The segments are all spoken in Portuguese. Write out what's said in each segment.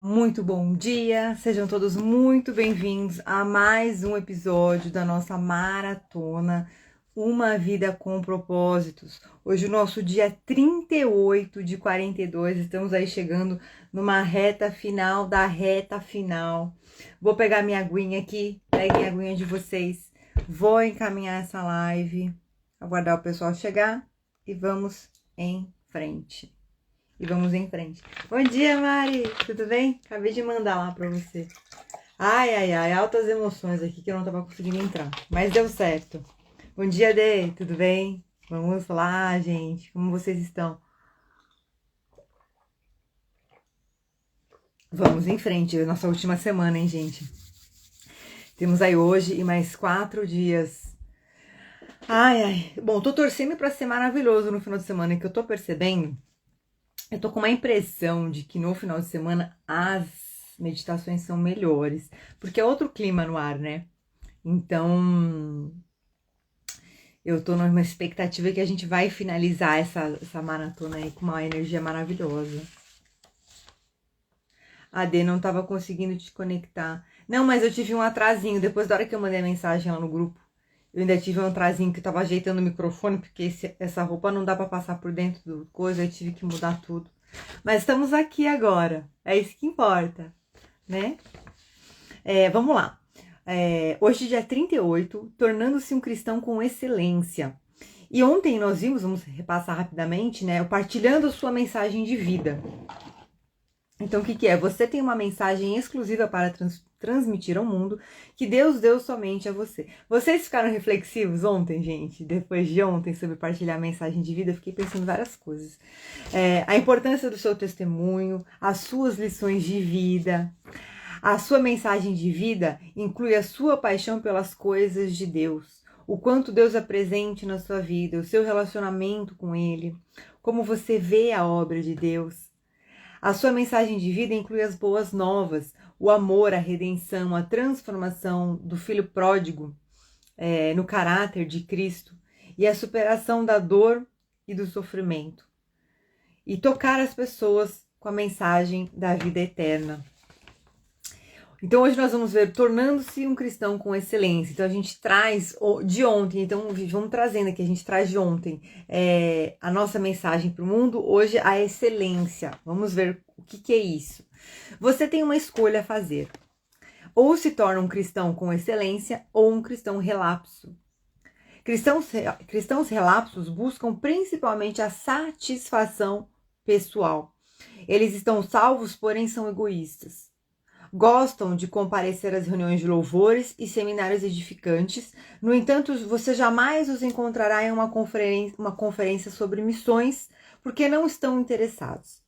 Muito bom dia, sejam todos muito bem-vindos a mais um episódio da nossa maratona Uma Vida com Propósitos. Hoje o nosso dia 38 de 42, estamos aí chegando numa reta final da reta final. Vou pegar minha aguinha aqui, peguem a aguinha de vocês, vou encaminhar essa live, aguardar o pessoal chegar e vamos em frente. E vamos em frente. Bom dia, Mari! Tudo bem? Acabei de mandar lá pra você. Ai, altas emoções aqui que eu não tava conseguindo entrar. Mas deu certo. Bom dia, Dê! Tudo bem? Vamos lá, gente. Como vocês estão? Vamos em frente. Nossa última semana, hein, gente? Temos aí hoje e mais 4 dias. Ai. Bom, tô torcendo pra ser maravilhoso no final de semana, que eu tô percebendo. Eu tô com uma impressão de que no final de semana as meditações são melhores, porque é outro clima no ar, né? Então, eu tô numa expectativa que a gente vai finalizar essa maratona aí com uma energia maravilhosa. A Dê não tava conseguindo te conectar. Não, mas eu tive um atrasinho, depois da hora que eu mandei a mensagem lá no grupo. Eu ainda tive um atrasinho que eu tava ajeitando o microfone, porque essa roupa não dá pra passar por dentro do coisa, eu tive que mudar tudo. Mas estamos aqui agora, é isso que importa, né? Vamos lá. Hoje, dia 38, tornando-se um cristão com excelência. E ontem nós vimos, vamos repassar rapidamente, né? Partilhando sua mensagem de vida. Então, o que é? Você tem uma mensagem exclusiva para transmitir ao mundo que Deus deu somente a você. Vocês ficaram reflexivos ontem, gente? Depois de ontem, sobre partilhar a mensagem de vida, eu fiquei pensando várias coisas. A importância do seu testemunho, as suas lições de vida. A sua mensagem de vida inclui a sua paixão pelas coisas de Deus. O quanto Deus é presente na sua vida, o seu relacionamento com Ele, como você vê a obra de Deus. A sua mensagem de vida inclui as boas novas, o amor, a redenção, a transformação do filho pródigo no caráter de Cristo e a superação da dor e do sofrimento. E tocar as pessoas com a mensagem da vida eterna. Então hoje nós vamos ver tornando-se um cristão com excelência. Então a gente traz de ontem, então vamos trazendo aqui, a gente traz de ontem a nossa mensagem para o mundo, hoje a excelência. Vamos ver o que é isso. Você tem uma escolha a fazer. Ou se torna um cristão com excelência ou um cristão relapso. Cristãos relapsos buscam principalmente a satisfação pessoal. Eles estão salvos, porém são egoístas. Gostam de comparecer às reuniões de louvores e seminários edificantes. No entanto, você jamais os encontrará em uma conferência sobre missões, porque não estão interessados.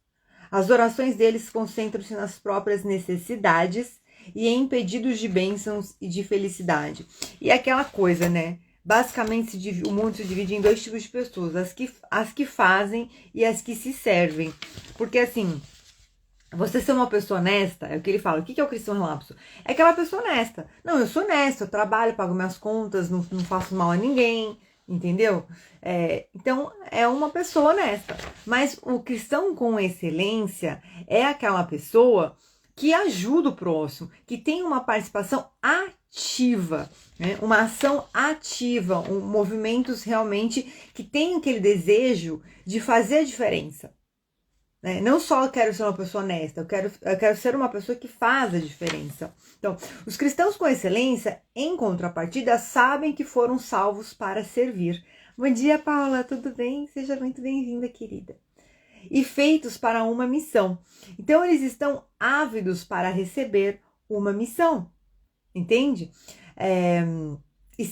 As orações deles concentram-se nas próprias necessidades e em pedidos de bênçãos e de felicidade. E aquela coisa, né? Basicamente, o mundo se divide em 2 tipos de pessoas, as que fazem e as que se servem. Porque assim, você ser uma pessoa honesta, é o que ele fala. O que é o cristão relapso? É aquela pessoa honesta. Não, eu sou honesta, eu trabalho, pago minhas contas, não faço mal a ninguém, entendeu? Então, é uma pessoa honesta. Mas o cristão com excelência é aquela pessoa que ajuda o próximo, que tem uma participação ativa, né? Uma ação ativa, movimentos realmente que tem aquele desejo de fazer a diferença. Não só quero ser uma pessoa honesta, eu quero ser uma pessoa que faz a diferença. Então, os cristãos com excelência, em contrapartida, sabem que foram salvos para servir. Bom dia, Paula, tudo bem? Seja muito bem-vinda, querida. E feitos para uma missão. Então, eles estão ávidos para receber uma missão, entende? E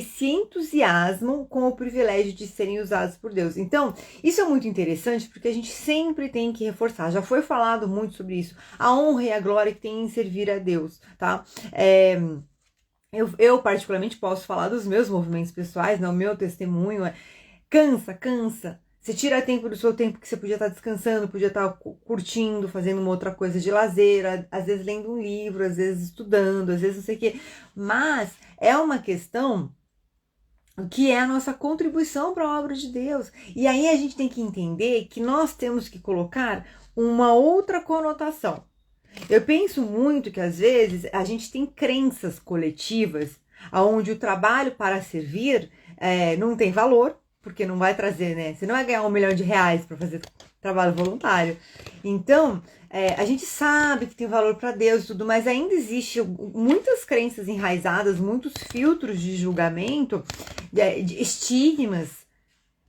se entusiasmam com o privilégio de serem usados por Deus. Então, isso é muito interessante porque a gente sempre tem que reforçar. Já foi falado muito sobre isso. A honra e a glória que tem em servir a Deus, tá? Eu particularmente posso falar dos meus movimentos pessoais, né? O meu testemunho é cansa. Você tira tempo do seu tempo que você podia estar descansando, podia estar curtindo, fazendo uma outra coisa de lazer, às vezes lendo um livro, às vezes estudando, às vezes não sei o quê. Mas é uma questão que é a nossa contribuição para a obra de Deus. E aí a gente tem que entender que nós temos que colocar uma outra conotação. Eu penso muito que às vezes a gente tem crenças coletivas onde o trabalho para servir não tem valor, porque não vai trazer, né? Você não vai ganhar R$ 1 milhão para fazer trabalho voluntário. Então, a gente sabe que tem valor para Deus e tudo, mas ainda existe muitas crenças enraizadas, muitos filtros de julgamento, de estigmas,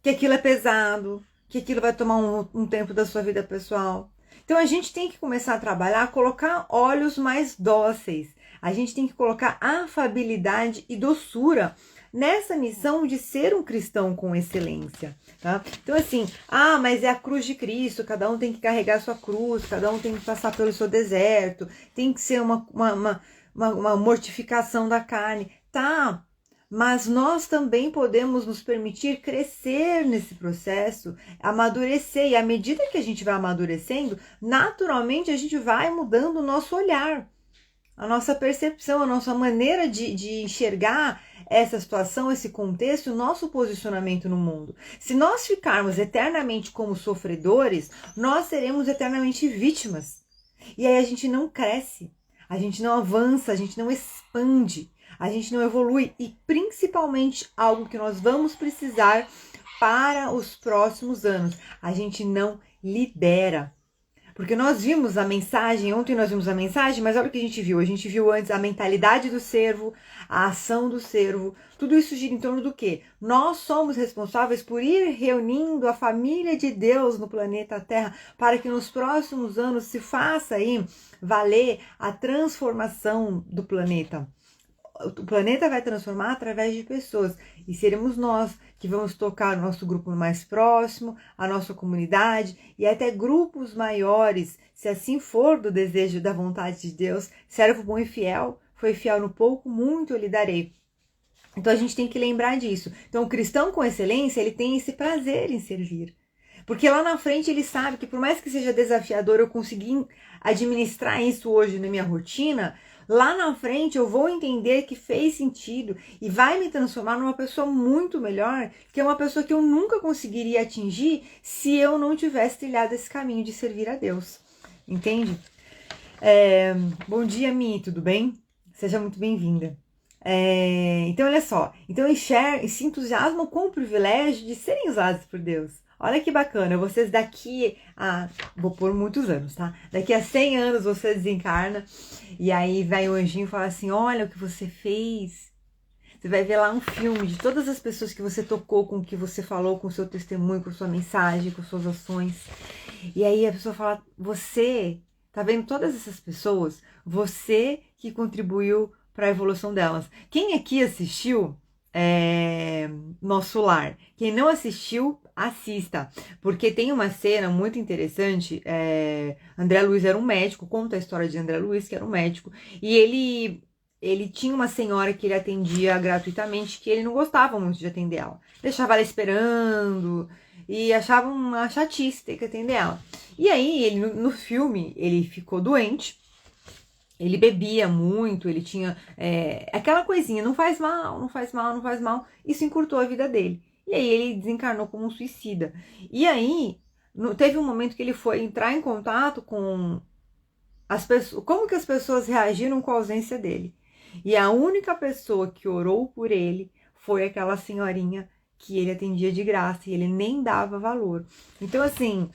que aquilo é pesado, que aquilo vai tomar um tempo da sua vida pessoal. Então a gente tem que começar a trabalhar, colocar olhos mais dóceis. A gente tem que colocar afabilidade e doçura nessa missão de ser um cristão com excelência, tá? Então assim, mas é a cruz de Cristo, cada um tem que carregar a sua cruz, cada um tem que passar pelo seu deserto, tem que ser uma mortificação da carne, tá? Mas nós também podemos nos permitir crescer nesse processo, amadurecer, e à medida que a gente vai amadurecendo, naturalmente a gente vai mudando o nosso olhar, a nossa percepção, a nossa maneira de enxergar essa situação, esse contexto, o nosso posicionamento no mundo. Se nós ficarmos eternamente como sofredores, nós seremos eternamente vítimas. E aí a gente não cresce, a gente não avança, a gente não expande, a gente não evolui. E principalmente algo que nós vamos precisar para os próximos anos, a gente não lidera. Porque nós vimos a mensagem, ontem nós vimos a mensagem, mas olha o que a gente viu. A gente viu antes a mentalidade do servo, a ação do servo. Tudo isso gira em torno do quê? Nós somos responsáveis por ir reunindo a família de Deus no planeta Terra para que nos próximos anos se faça aí valer a transformação do planeta. O planeta vai transformar através de pessoas e seremos nós que vamos tocar o nosso grupo mais próximo, a nossa comunidade e até grupos maiores, se assim for do desejo da vontade de Deus. Servo bom e fiel, foi fiel no pouco, muito eu lhe darei. Então a gente tem que lembrar disso. Então o cristão com excelência, ele tem esse prazer em servir. Porque lá na frente ele sabe que por mais que seja desafiador eu conseguir administrar isso hoje na minha rotina, lá na frente eu vou entender que fez sentido e vai me transformar numa pessoa muito melhor, que é uma pessoa que eu nunca conseguiria atingir se eu não tivesse trilhado esse caminho de servir a Deus. Entende? Bom dia, Mi, tudo bem? Seja muito bem-vinda. Então, olha só. Então, enxerga e se entusiasmam com o privilégio de serem usados por Deus. Olha que bacana, vocês daqui a... Vou pôr muitos anos, tá? Daqui a 100 anos você desencarna e aí vai o anjinho e fala assim, olha o que você fez. Você vai ver lá um filme de todas as pessoas que você tocou, com o que você falou, com o seu testemunho, com sua mensagem, com suas ações. E aí a pessoa fala, você, tá vendo todas essas pessoas? Você que contribuiu para a evolução delas. Quem aqui assistiu Nosso Lar? Quem não assistiu, assista, porque tem uma cena muito interessante. André Luiz era um médico, conta a história de André Luiz, que era um médico, e ele tinha uma senhora que ele atendia gratuitamente, que ele não gostava muito de atender ela, deixava ela esperando e achava uma chatice ter que atender ela. E aí ele no filme ele ficou doente. Ele bebia muito, ele tinha aquela coisinha, não faz mal, não faz mal, não faz mal. Isso encurtou a vida dele. E aí ele desencarnou como um suicida. E aí teve um momento que ele foi entrar em contato com as pessoas, como que as pessoas reagiram com a ausência dele. E a única pessoa que orou por ele foi aquela senhorinha que ele atendia de graça e ele nem dava valor. Então assim,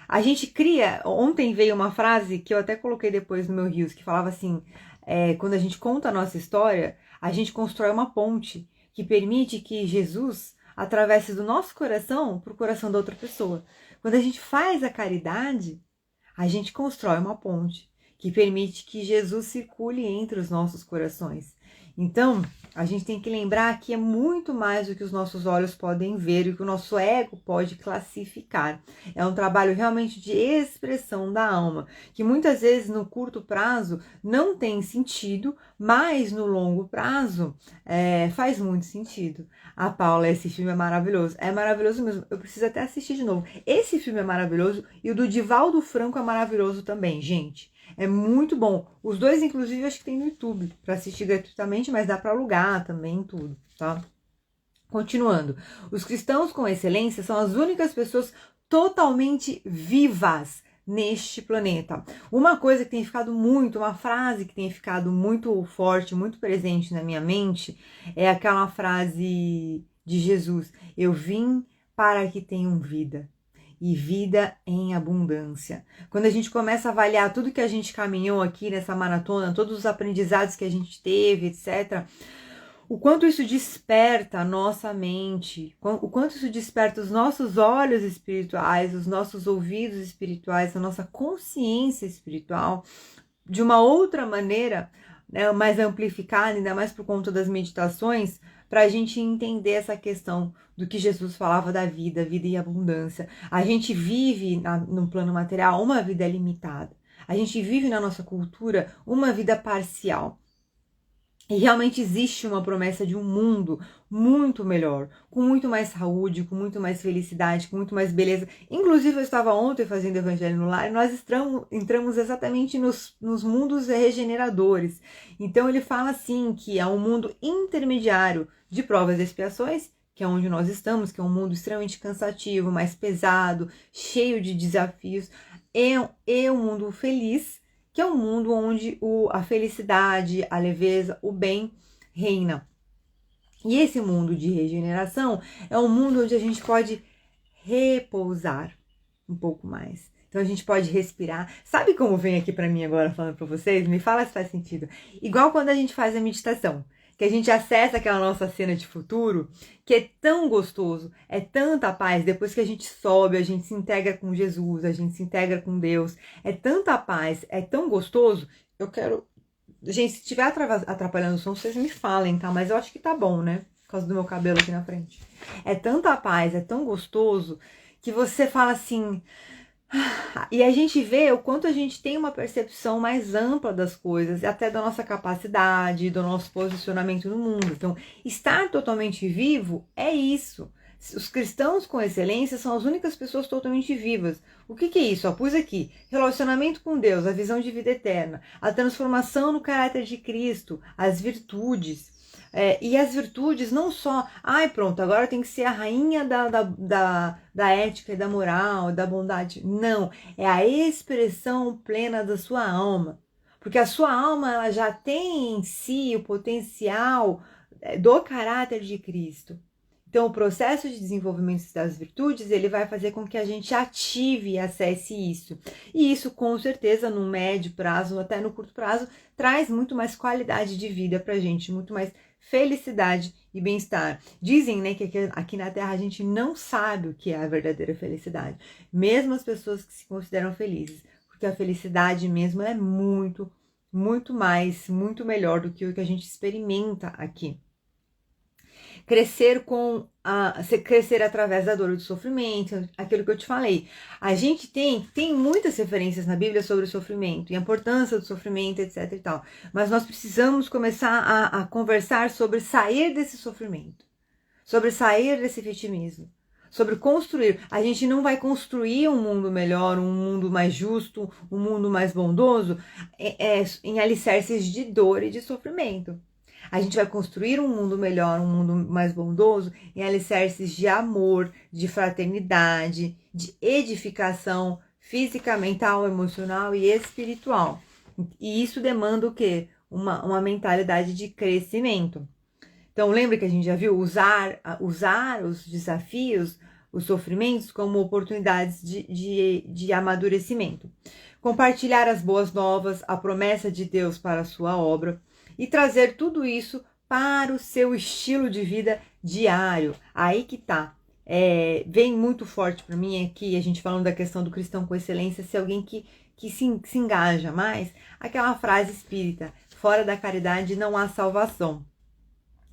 a gente cria... Ontem veio uma frase que eu até coloquei depois no meu Reels, que falava assim, quando a gente conta a nossa história, a gente constrói uma ponte que permite que Jesus atravesse do nosso coração para o coração da outra pessoa. Quando a gente faz a caridade, a gente constrói uma ponte que permite que Jesus circule entre os nossos corações. Então, a gente tem que lembrar que é muito mais do que os nossos olhos podem ver e que o nosso ego pode classificar. É um trabalho realmente de expressão da alma, que muitas vezes no curto prazo não tem sentido, mas no longo prazo faz muito sentido. Paula, esse filme é maravilhoso. É maravilhoso mesmo. Eu preciso até assistir de novo. Esse filme é maravilhoso e o do Divaldo Franco é maravilhoso também, gente. É muito bom. Os dois, inclusive, acho que tem no YouTube para assistir gratuitamente, mas dá para alugar também, tudo, tá? Continuando. Os cristãos com excelência são as únicas pessoas totalmente vivas neste planeta. Uma coisa que tem ficado muito, uma frase que tem ficado muito forte, muito presente na minha mente, é aquela frase de Jesus: eu vim para que tenham vida, e vida em abundância. Quando a gente começa a avaliar tudo que a gente caminhou aqui nessa maratona, todos os aprendizados que a gente teve, etc., o quanto isso desperta a nossa mente, o quanto isso desperta os nossos olhos espirituais, os nossos ouvidos espirituais, a nossa consciência espiritual, de uma outra maneira, né, mais amplificada, ainda mais por conta das meditações, para a gente entender essa questão do que Jesus falava da vida, vida e abundância. A gente vive no plano material uma vida limitada. A gente vive na nossa cultura uma vida parcial. E realmente existe uma promessa de um mundo muito melhor, com muito mais saúde, com muito mais felicidade, com muito mais beleza. Inclusive, eu estava ontem fazendo Evangelho no Lar e nós entramos exatamente nos mundos regeneradores. Então, ele fala assim que é um mundo intermediário de provas e expiações, que é onde nós estamos, que é um mundo extremamente cansativo, mais pesado, cheio de desafios, e um mundo feliz, que é um mundo onde a felicidade, a leveza, o bem reina. E esse mundo de regeneração é um mundo onde a gente pode repousar um pouco mais. Então a gente pode respirar. Sabe como vem aqui para mim agora falando para vocês? Me fala se faz sentido. Igual quando a gente faz a meditação, que a gente acessa aquela nossa cena de futuro, que é tão gostoso, é tanta paz, depois que a gente sobe, a gente se integra com Jesus, a gente se integra com Deus, é tanta paz, é tão gostoso. Eu quero... Gente, se estiver atrapalhando o som, vocês me falem, tá? Mas eu acho que tá bom, né? Por causa do meu cabelo aqui na frente. É tanta paz, é tão gostoso, que você fala assim... E a gente vê o quanto a gente tem uma percepção mais ampla das coisas, e até da nossa capacidade, do nosso posicionamento no mundo. Então, estar totalmente vivo é isso. Os cristãos com excelência são as únicas pessoas totalmente vivas. O que é isso? Pus aqui: relacionamento com Deus, a visão de vida eterna, a transformação no caráter de Cristo, as virtudes. E as virtudes não só, pronto, agora tem que ser a rainha da ética e da moral, da bondade. Não, é a expressão plena da sua alma. Porque a sua alma, ela já tem em si o potencial do caráter de Cristo. Então, o processo de desenvolvimento das virtudes, ele vai fazer com que a gente ative e acesse isso. E isso, com certeza, no médio prazo, até no curto prazo, traz muito mais qualidade de vida pra gente, muito mais felicidade e bem-estar. Dizem, né, que aqui na Terra a gente não sabe o que é a verdadeira felicidade. Mesmo as pessoas que se consideram felizes. Porque a felicidade mesmo é muito, muito mais, muito melhor do que o que a gente experimenta aqui. Crescer crescer através da dor e do sofrimento, aquilo que eu te falei. A gente tem muitas referências na Bíblia sobre o sofrimento e a importância do sofrimento, etc e tal. Mas nós precisamos começar a conversar sobre sair desse sofrimento, sobre sair desse vitimismo, sobre construir. A gente não vai construir um mundo melhor, um mundo mais justo, um mundo mais bondoso em alicerces de dor e de sofrimento. A gente vai construir um mundo melhor, um mundo mais bondoso, em alicerces de amor, de fraternidade, de edificação física, mental, emocional e espiritual. E isso demanda o quê? Uma mentalidade de crescimento. Então, lembra que a gente já viu usar os desafios, os sofrimentos como oportunidades de amadurecimento. Compartilhar as boas novas, a promessa de Deus para a sua obra, e trazer tudo isso para o seu estilo de vida diário. Aí que tá. Vem muito forte para mim aqui, a gente falando da questão do cristão com excelência, ser alguém que se engaja mais. Aquela frase espírita: fora da caridade não há salvação.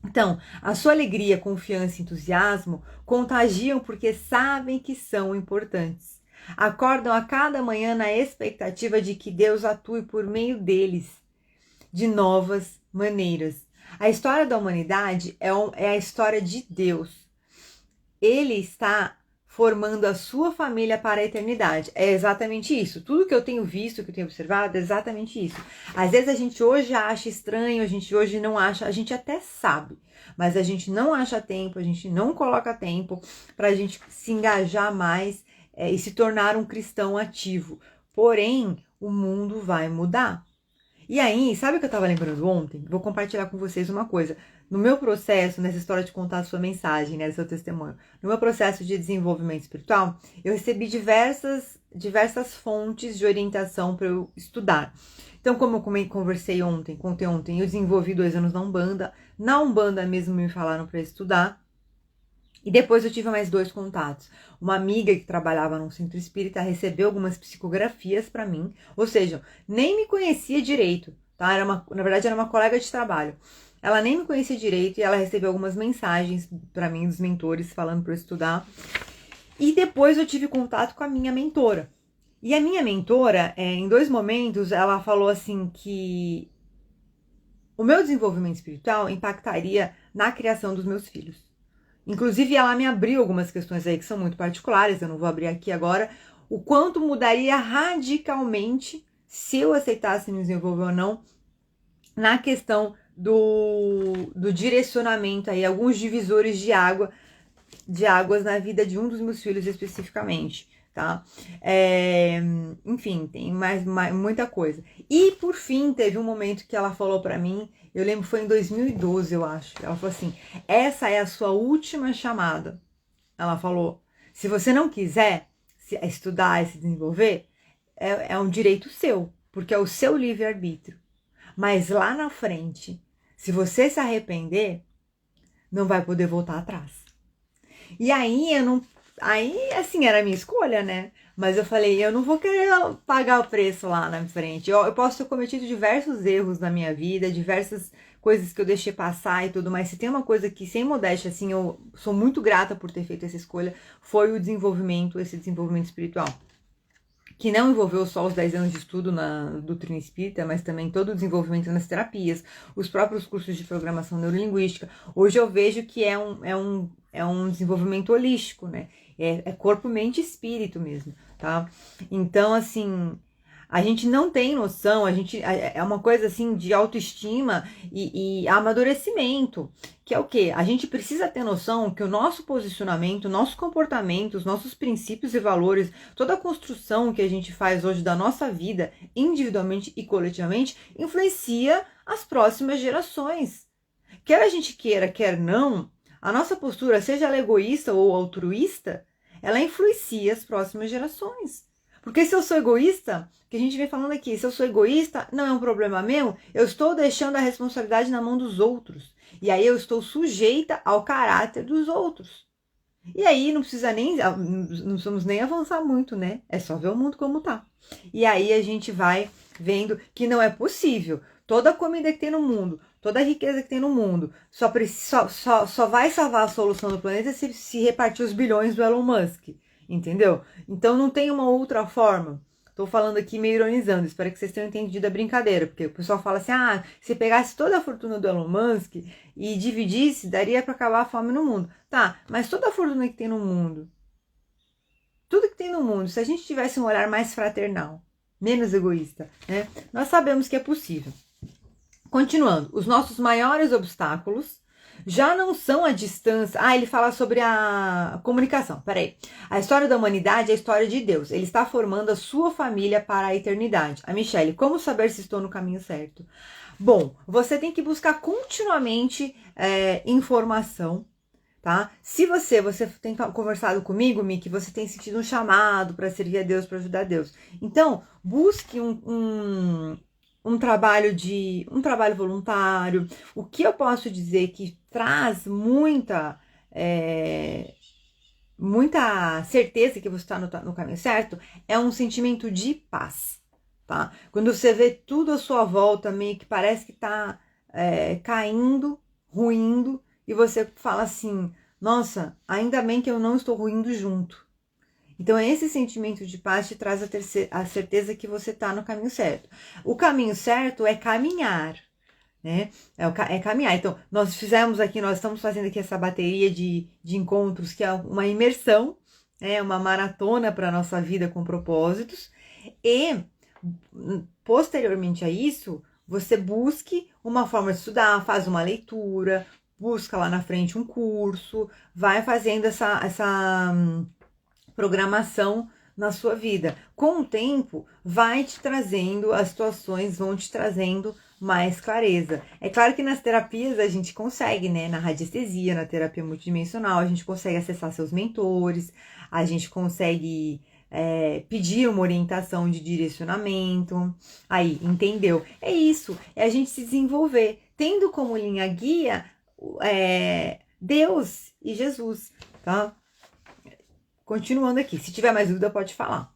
Então, a sua alegria, confiança e entusiasmo contagiam porque sabem que são importantes. Acordam a cada manhã na expectativa de que Deus atue por meio deles de novas maneiras. A história da humanidade é a história de Deus. Ele está formando a sua família para a eternidade. É exatamente isso. Tudo que eu tenho visto, que eu tenho observado, é exatamente isso. Às vezes a gente hoje acha estranho, a gente hoje não acha, a gente até sabe, mas a gente não acha tempo, a gente não coloca tempo para a gente se engajar mais e se tornar um cristão ativo. porém o mundo vai mudar. E aí, sabe o que eu tava lembrando ontem? Vou compartilhar com vocês uma coisa. No meu processo, nessa história de contar a sua mensagem, né, seu testemunho, no meu processo de desenvolvimento espiritual, eu recebi diversas fontes de orientação para eu estudar. Então, como eu contei ontem, eu desenvolvi 2 anos na Umbanda. Na Umbanda mesmo me falaram para estudar. E depois eu tive mais 2 contatos. Uma amiga que trabalhava num centro espírita recebeu algumas psicografias para mim. Ou seja, nem me conhecia direito, tá? Na verdade, era uma colega de trabalho. Ela nem me conhecia direito e ela recebeu algumas mensagens para mim dos mentores falando para eu estudar. E depois eu tive contato com a minha mentora. E a minha mentora, em 2 momentos, ela falou assim que o meu desenvolvimento espiritual impactaria na criação dos meus filhos. Inclusive, ela me abriu algumas questões aí que são muito particulares, eu não vou abrir aqui agora, o quanto mudaria radicalmente se eu aceitasse me desenvolver ou não na questão do direcionamento aí, alguns divisores de águas na vida de um dos meus filhos especificamente, tá? Enfim, tem mais muita coisa. E, por fim, teve um momento que ela falou pra mim, eu lembro que foi em 2012, eu acho. Ela falou assim, essa é a sua última chamada. Ela falou, se você não quiser estudar e se desenvolver, é um direito seu, porque é o seu livre-arbítrio. Mas lá na frente, se você se arrepender, não vai poder voltar atrás. E aí, assim, era a minha escolha, né? Mas eu falei, eu não vou querer pagar o preço lá na frente. Eu posso ter cometido diversos erros na minha vida, diversas coisas que eu deixei passar e tudo, mas se tem uma coisa que, sem modéstia, assim, eu sou muito grata por ter feito essa escolha, foi esse desenvolvimento espiritual. Que não envolveu só os 10 anos de estudo na doutrina espírita, mas também todo o desenvolvimento nas terapias, os próprios cursos de programação neurolinguística. Hoje eu vejo que é um desenvolvimento holístico, né? É corpo, mente e espírito mesmo, tá? Então, assim, a gente não tem noção, é uma coisa assim de autoestima e amadurecimento, que é o quê? A gente precisa ter noção que o nosso posicionamento, nosso comportamento, os nossos princípios e valores, toda a construção que a gente faz hoje da nossa vida, individualmente e coletivamente, influencia as próximas gerações. Quer a gente queira, quer não, a nossa postura, seja ela egoísta ou altruísta, ela influencia as próximas gerações. Porque se eu sou egoísta, que a gente vem falando aqui, se eu sou egoísta, não é um problema meu, eu estou deixando a responsabilidade na mão dos outros. E aí eu estou sujeita ao caráter dos outros. E aí não precisamos nem avançar muito, né? É só ver o mundo como tá. E aí a gente vai vendo que não é possível. Toda a comida que tem no mundo, toda a riqueza que tem no mundo, só vai salvar a solução do planeta se repartir os bilhões do Elon Musk. Entendeu? Então não tem uma outra forma. Tô falando aqui meio ironizando, espero que vocês tenham entendido a brincadeira, porque o pessoal fala assim, se pegasse toda a fortuna do Elon Musk e dividisse, daria para acabar a fome no mundo. Tá, mas toda a fortuna que tem no mundo, tudo que tem no mundo, se a gente tivesse um olhar mais fraternal, menos egoísta, né? Nós sabemos que é possível. Continuando, os nossos maiores obstáculos já não são a distância. Ele fala sobre a comunicação. Peraí. A história da humanidade é a história de Deus. Ele está formando a sua família para a eternidade. A Michelle, como saber se estou no caminho certo? Bom, você tem que buscar continuamente informação, tá? Se você tem conversado comigo, Miki, você tem sentido um chamado para servir a Deus, para ajudar a Deus. Então, busque um trabalho voluntário. O que eu posso dizer que traz muita certeza que você está no caminho certo é um sentimento de paz, tá? Quando você vê tudo à sua volta meio que parece que está caindo, ruindo, e você fala assim, nossa, ainda bem que eu não estou ruindo junto. Então, esse sentimento de paz te traz a certeza que você está no caminho certo. O caminho certo é caminhar, né? É caminhar. Então, nós estamos fazendo aqui essa bateria de encontros, que é uma imersão, uma maratona para a nossa vida com propósitos. E, posteriormente a isso, você busque uma forma de estudar, faz uma leitura, busca lá na frente um curso, vai fazendo essa programação na sua vida. Com o tempo, vai te trazendo, as situações vão te trazendo mais clareza. É claro que nas terapias a gente consegue, né? Na radiestesia, na terapia multidimensional, a gente consegue acessar seus mentores, a gente consegue pedir uma orientação de direcionamento. Aí, entendeu? É isso, é a gente se desenvolver, tendo como linha guia Deus e Jesus, tá? Continuando aqui, se tiver mais dúvida pode falar.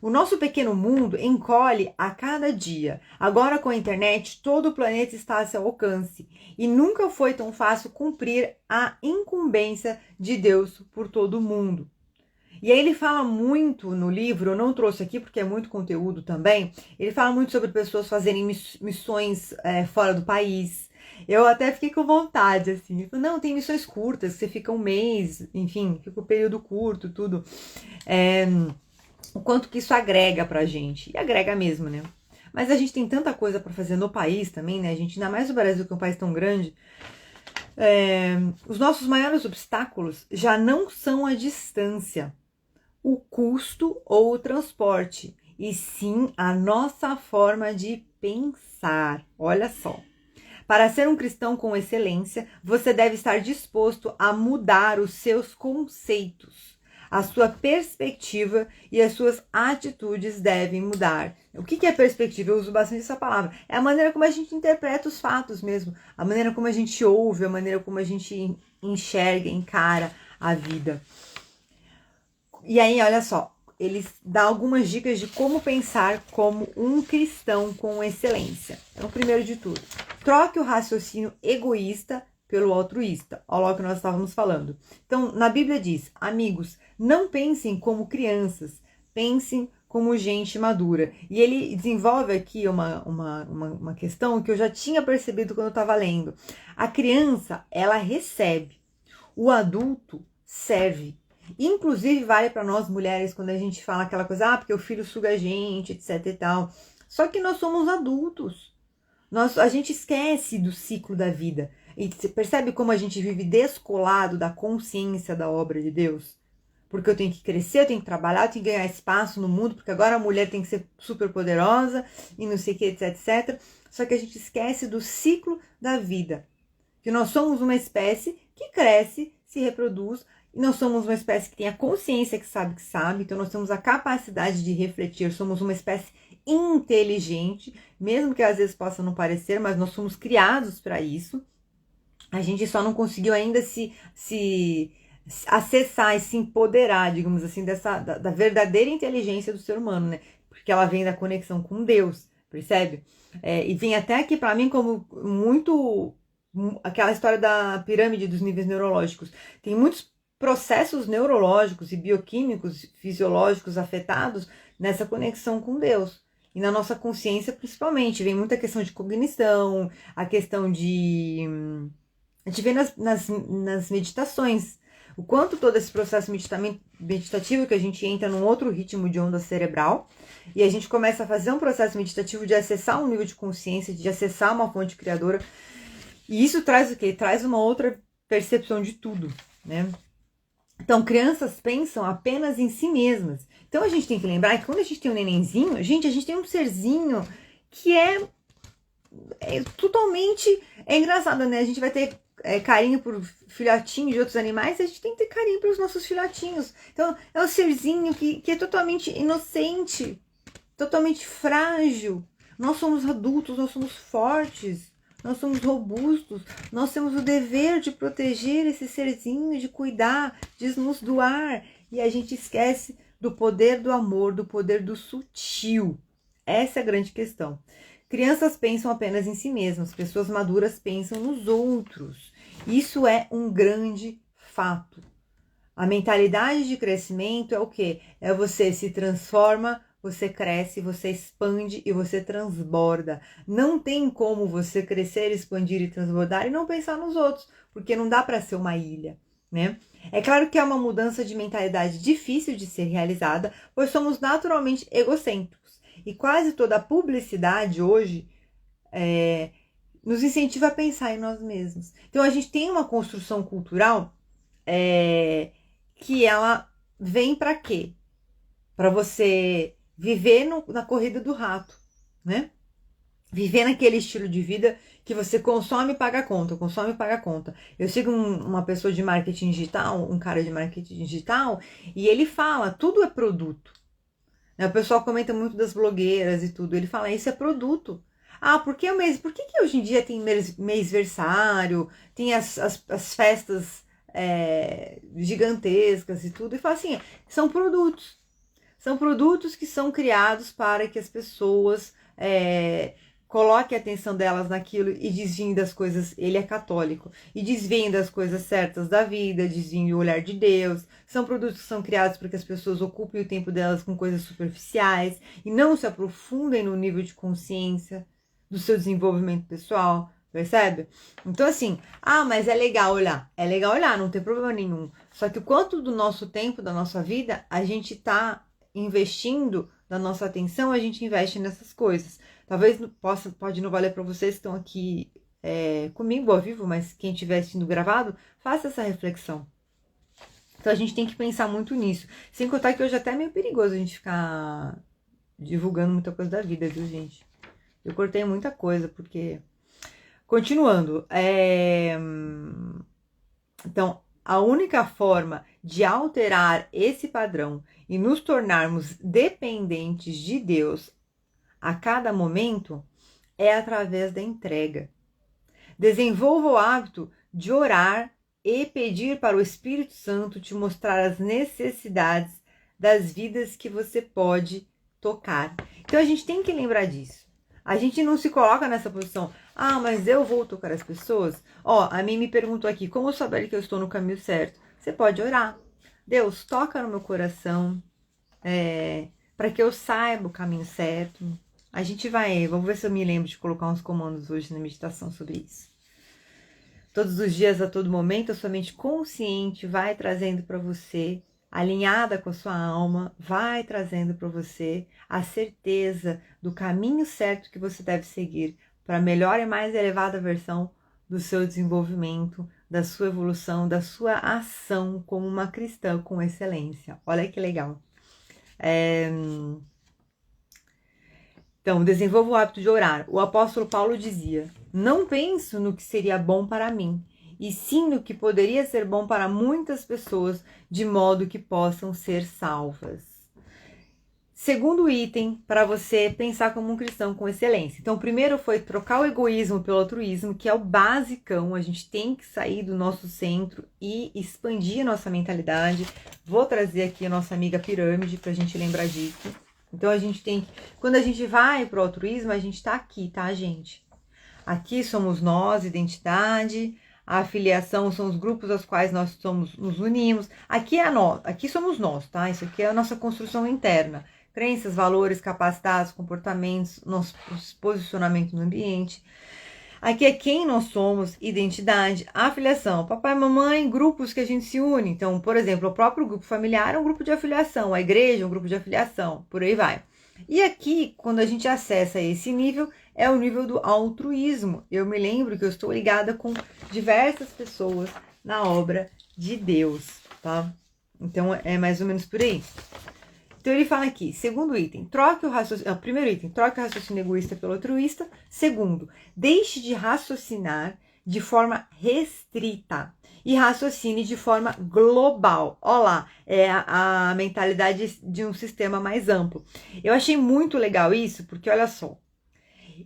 O nosso pequeno mundo encolhe a cada dia. Agora com a internet, todo o planeta está a seu alcance. E nunca foi tão fácil cumprir a incumbência de Deus por todo o mundo. E aí ele fala muito no livro, eu não trouxe aqui porque é muito conteúdo também, ele fala muito sobre pessoas fazerem missões fora do país. Eu até fiquei com vontade, assim. Não, tem missões curtas, você fica um mês, enfim, fica um período curto, tudo. O quanto que isso agrega pra gente. E agrega mesmo, né? Mas a gente tem tanta coisa pra fazer no país também, né? A gente, ainda mais no Brasil, que é um país tão grande. Os nossos maiores obstáculos já não são a distância, o custo ou o transporte, e sim a nossa forma de pensar. Olha só. Para ser um cristão com excelência, você deve estar disposto a mudar os seus conceitos. A sua perspectiva e as suas atitudes devem mudar. O que é perspectiva? Eu uso bastante essa palavra. É a maneira como a gente interpreta os fatos mesmo. A maneira como a gente ouve, a maneira como a gente enxerga, encara a vida. E aí, olha só, eles dão algumas dicas de como pensar como um cristão com excelência. Então, primeiro de tudo, troque o raciocínio egoísta pelo altruísta. Olha o que nós estávamos falando. Então, na Bíblia diz, amigos, não pensem como crianças, pensem como gente madura. E ele desenvolve aqui uma questão que eu já tinha percebido quando eu estava lendo. A criança, ela recebe. O adulto serve. Inclusive vale para nós mulheres quando a gente fala aquela coisa, porque o filho suga a gente, etc e tal. Só que nós somos adultos. A gente esquece do ciclo da vida. E você percebe como a gente vive descolado da consciência da obra de Deus? Porque eu tenho que crescer, eu tenho que trabalhar, eu tenho que ganhar espaço no mundo, porque agora a mulher tem que ser super poderosa e não sei o que, etc, etc. Só que a gente esquece do ciclo da vida. Que nós somos uma espécie que cresce, se reproduz, e nós somos uma espécie que tem a consciência que sabe, então nós temos a capacidade de refletir, somos uma espécie inteligente, mesmo que às vezes possa não parecer, mas nós somos criados para isso. A gente só não conseguiu ainda se acessar e se empoderar, digamos assim, da verdadeira inteligência do ser humano, né? Porque ela vem da conexão com Deus, percebe? E vem até aqui para mim como muito aquela história da pirâmide dos níveis neurológicos. Tem muitos processos neurológicos e bioquímicos, fisiológicos afetados nessa conexão com Deus. E na nossa consciência, principalmente, vem muita questão de cognição, a questão de... A gente vê nas meditações o quanto todo esse processo meditativo, que a gente entra num outro ritmo de onda cerebral, e a gente começa a fazer um processo meditativo de acessar um nível de consciência, de acessar uma fonte criadora. E isso traz o quê? Traz uma outra percepção de tudo, né? Então, crianças pensam apenas em si mesmas. Então, a gente tem que lembrar que quando a gente tem um nenenzinho, a gente tem um serzinho que é totalmente... É engraçado, né? A gente vai ter carinho por filhotinhos de outros animais, a gente tem que ter carinho pelos nossos filhotinhos. Então, é um serzinho que é totalmente inocente, totalmente frágil. Nós somos adultos, nós somos fortes. Nós somos robustos, nós temos o dever de proteger esse serzinho, de cuidar, de nos doar. E a gente esquece do poder do amor, do poder do sutil. Essa é a grande questão. Crianças pensam apenas em si mesmas, pessoas maduras pensam nos outros. Isso é um grande fato. A mentalidade de crescimento é o quê? É você se transforma, você cresce, você expande e você transborda. Não tem como você crescer, expandir e transbordar e não pensar nos outros, porque não dá para ser uma ilha, né? É claro que é uma mudança de mentalidade difícil de ser realizada, pois somos naturalmente egocêntricos. E quase toda a publicidade hoje nos incentiva a pensar em nós mesmos. Então a gente tem uma construção cultural que ela vem para quê? para você viver na corrida do rato, né? Viver naquele estilo de vida que você consome e paga a conta, consome e paga a conta. Eu sigo uma pessoa de marketing digital, um cara de marketing digital, e ele fala, tudo é produto. Né? O pessoal comenta muito das blogueiras e tudo, ele fala, isso é produto. Ah, por que que hoje em dia tem mêsversário, tem as festas gigantescas e tudo? E fala assim, são produtos. São produtos que são criados para que as pessoas coloquem a atenção delas naquilo e desviem das coisas. Ele é católico. E desviem das coisas certas da vida, desviem o olhar de Deus. São produtos que são criados para que as pessoas ocupem o tempo delas com coisas superficiais e não se aprofundem no nível de consciência do seu desenvolvimento pessoal. Percebe? Então assim, mas é legal olhar. É legal olhar, não tem problema nenhum. Só que o quanto do nosso tempo, da nossa vida, a gente tá investindo da nossa atenção, a gente investe nessas coisas. Talvez pode não valer para vocês que estão aqui comigo ao vivo, mas quem estiver assistindo gravado, faça essa reflexão. Então a gente tem que pensar muito nisso. Sem contar que hoje até é meio perigoso a gente ficar divulgando muita coisa da vida, viu, gente? Eu cortei muita coisa, porque... Continuando. Então, a única forma de alterar esse padrão e nos tornarmos dependentes de Deus a cada momento é através da entrega. Desenvolva o hábito de orar e pedir para o Espírito Santo te mostrar as necessidades das vidas que você pode tocar. Então a gente tem que lembrar disso. A gente não se coloca nessa posição, mas eu vou tocar as pessoas? A mim me perguntou aqui, como saber que eu estou no caminho certo? Você pode orar. Deus, toca no meu coração, para que eu saiba o caminho certo. A gente vamos ver se eu me lembro de colocar uns comandos hoje na meditação sobre isso. Todos os dias, a todo momento, a sua mente consciente vai trazendo para você, alinhada com a sua alma, vai trazendo para você a certeza do caminho certo que você deve seguir para a melhor e mais elevada versão do seu desenvolvimento, da sua evolução, da sua ação como uma cristã com excelência. Olha que legal. Então, desenvolva o hábito de orar. O apóstolo Paulo dizia, não penso no que seria bom para mim, e sim no que poderia ser bom para muitas pessoas, de modo que possam ser salvas. Segundo item, para você pensar como um cristão com excelência. Então, o primeiro foi trocar o egoísmo pelo altruísmo, que é o basicão. A gente tem que sair do nosso centro e expandir a nossa mentalidade. Vou trazer aqui a nossa amiga pirâmide para a gente lembrar disso. Então, a gente tem que... Quando a gente vai para o altruísmo, a gente está aqui, tá, gente? Aqui somos nós, identidade... A afiliação são os grupos aos quais nós nos unimos. Aqui somos nós, tá? Isso aqui é a nossa construção interna. Crenças, valores, capacidades, comportamentos, nosso posicionamento no ambiente. Aqui é quem nós somos, identidade, afiliação. Papai, mamãe, grupos que a gente se une. Então, por exemplo, o próprio grupo familiar é um grupo de afiliação. A igreja é um grupo de afiliação. Por aí vai. E aqui, quando a gente acessa esse nível, é o nível do altruísmo. Eu me lembro que eu estou ligada com diversas pessoas na obra de Deus, tá? Então, é mais ou menos por aí. Então, ele fala aqui, segundo item, primeiro item, troque o raciocínio egoísta pelo altruísta. Segundo, deixe de raciocinar de forma restrita e raciocine de forma global. Olha lá, é a mentalidade de um sistema mais amplo. Eu achei muito legal isso, porque olha só,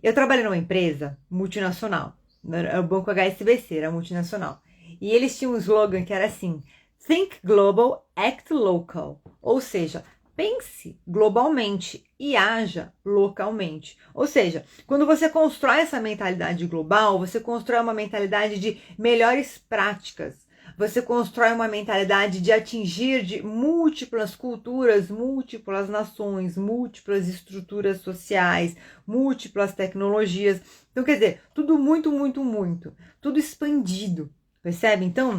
eu trabalhei numa empresa multinacional, o Banco HSBC era multinacional, e eles tinham um slogan que era assim, Think Global, Act Local, ou seja, pense globalmente e haja localmente. Ou seja, quando você constrói essa mentalidade global, você constrói uma mentalidade de melhores práticas. Você constrói uma mentalidade de atingir de múltiplas culturas, múltiplas nações, múltiplas estruturas sociais, múltiplas tecnologias. Então, quer dizer, tudo muito, muito, muito. Tudo expandido. Percebe? Então,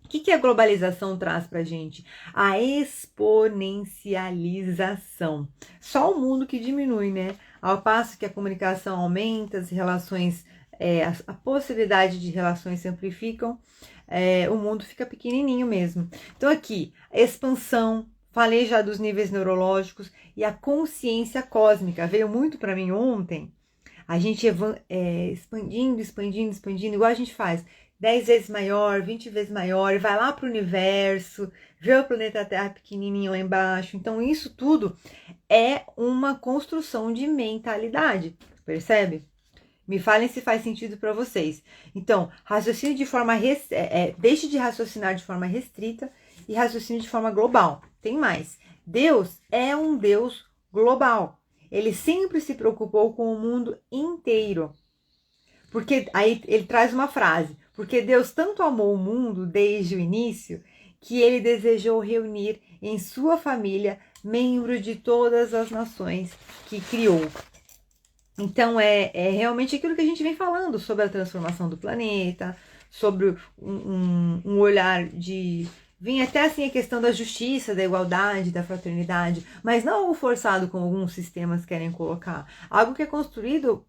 o que a globalização traz para a gente? A exponencialização. Só o mundo que diminui, né? Ao passo que a comunicação aumenta, as relações, a possibilidade de relações se amplificam, o mundo fica pequenininho mesmo. Então aqui, expansão, Falei já dos níveis neurológicos e a consciência cósmica. Veio muito para mim ontem. A gente expandindo, igual a gente faz. 10 vezes maior, 20 vezes maior, e vai lá para o universo, vê o planeta Terra pequenininho lá embaixo. Então, isso tudo é uma construção de mentalidade, percebe? Me falem se faz sentido para vocês. Então, raciocínio de forma deixe de raciocinar de forma restrita e raciocínio de forma global. Tem mais. Deus é um Deus global. Ele sempre se preocupou com o mundo inteiro. Porque aí ele traz uma frase: porque Deus tanto amou o mundo desde o início que ele desejou reunir em sua família membros de todas as nações que criou. Então é realmente aquilo que a gente vem falando sobre a transformação do planeta, sobre um olhar de... Vem até assim a questão da justiça, da igualdade, da fraternidade, mas não algo forçado como alguns sistemas querem colocar. Algo que é construído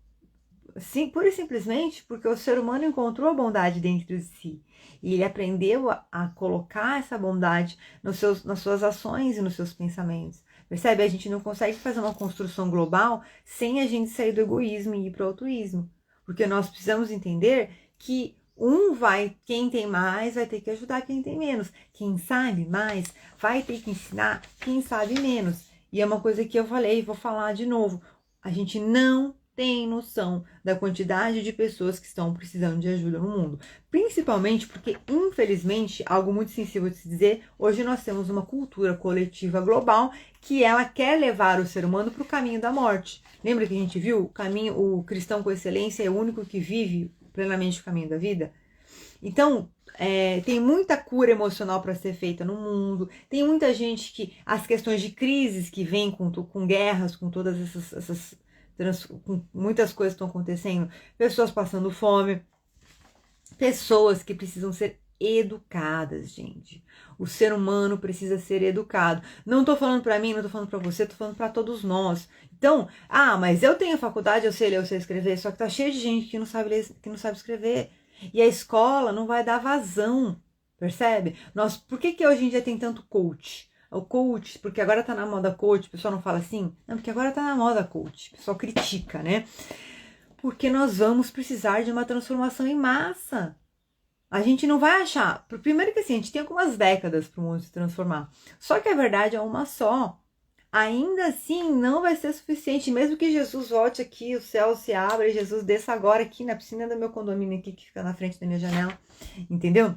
sim, pura e simplesmente porque o ser humano encontrou a bondade dentro de si. E ele aprendeu a colocar essa bondade nas suas ações e nos seus pensamentos. Percebe? A gente não consegue fazer uma construção global sem a gente sair do egoísmo e ir para o altruísmo. Porque nós precisamos entender que quem tem mais vai ter que ajudar quem tem menos. Quem sabe mais vai ter que ensinar quem sabe menos. E é uma coisa que eu falei e vou falar de novo. A gente não tem noção da quantidade de pessoas que estão precisando de ajuda no mundo. Principalmente porque, infelizmente, algo muito sensível de se dizer, hoje nós temos uma cultura coletiva global que ela quer levar o ser humano para o caminho da morte. Lembra que a gente viu? O cristão com excelência é o único que vive plenamente o caminho da vida? Então, tem muita cura emocional para ser feita no mundo, tem muita gente que... As questões de crises que vêm com guerras, com todas com muitas coisas que estão acontecendo, pessoas passando fome, pessoas que precisam ser educadas, gente. O ser humano precisa ser educado. Não tô falando para mim, não tô falando para você, tô falando para todos nós. Então, mas eu tenho faculdade, eu sei ler, eu sei escrever, só que tá cheio de gente que não sabe ler, que não sabe escrever. E a escola não vai dar vazão, percebe? Por que hoje em dia tem tanto coach? O coach, porque agora tá na moda coach, o pessoal não fala assim? Não, porque agora tá na moda coach, o pessoal critica, né? Porque nós vamos precisar de uma transformação em massa. A gente não vai achar... Primeiro que assim, a gente tem algumas décadas para o mundo se transformar. Só que a verdade é uma só. Ainda assim, não vai ser suficiente. Mesmo que Jesus volte aqui, o céu se abra e Jesus desça agora aqui na piscina do meu condomínio aqui, que fica na frente da minha janela. Entendeu?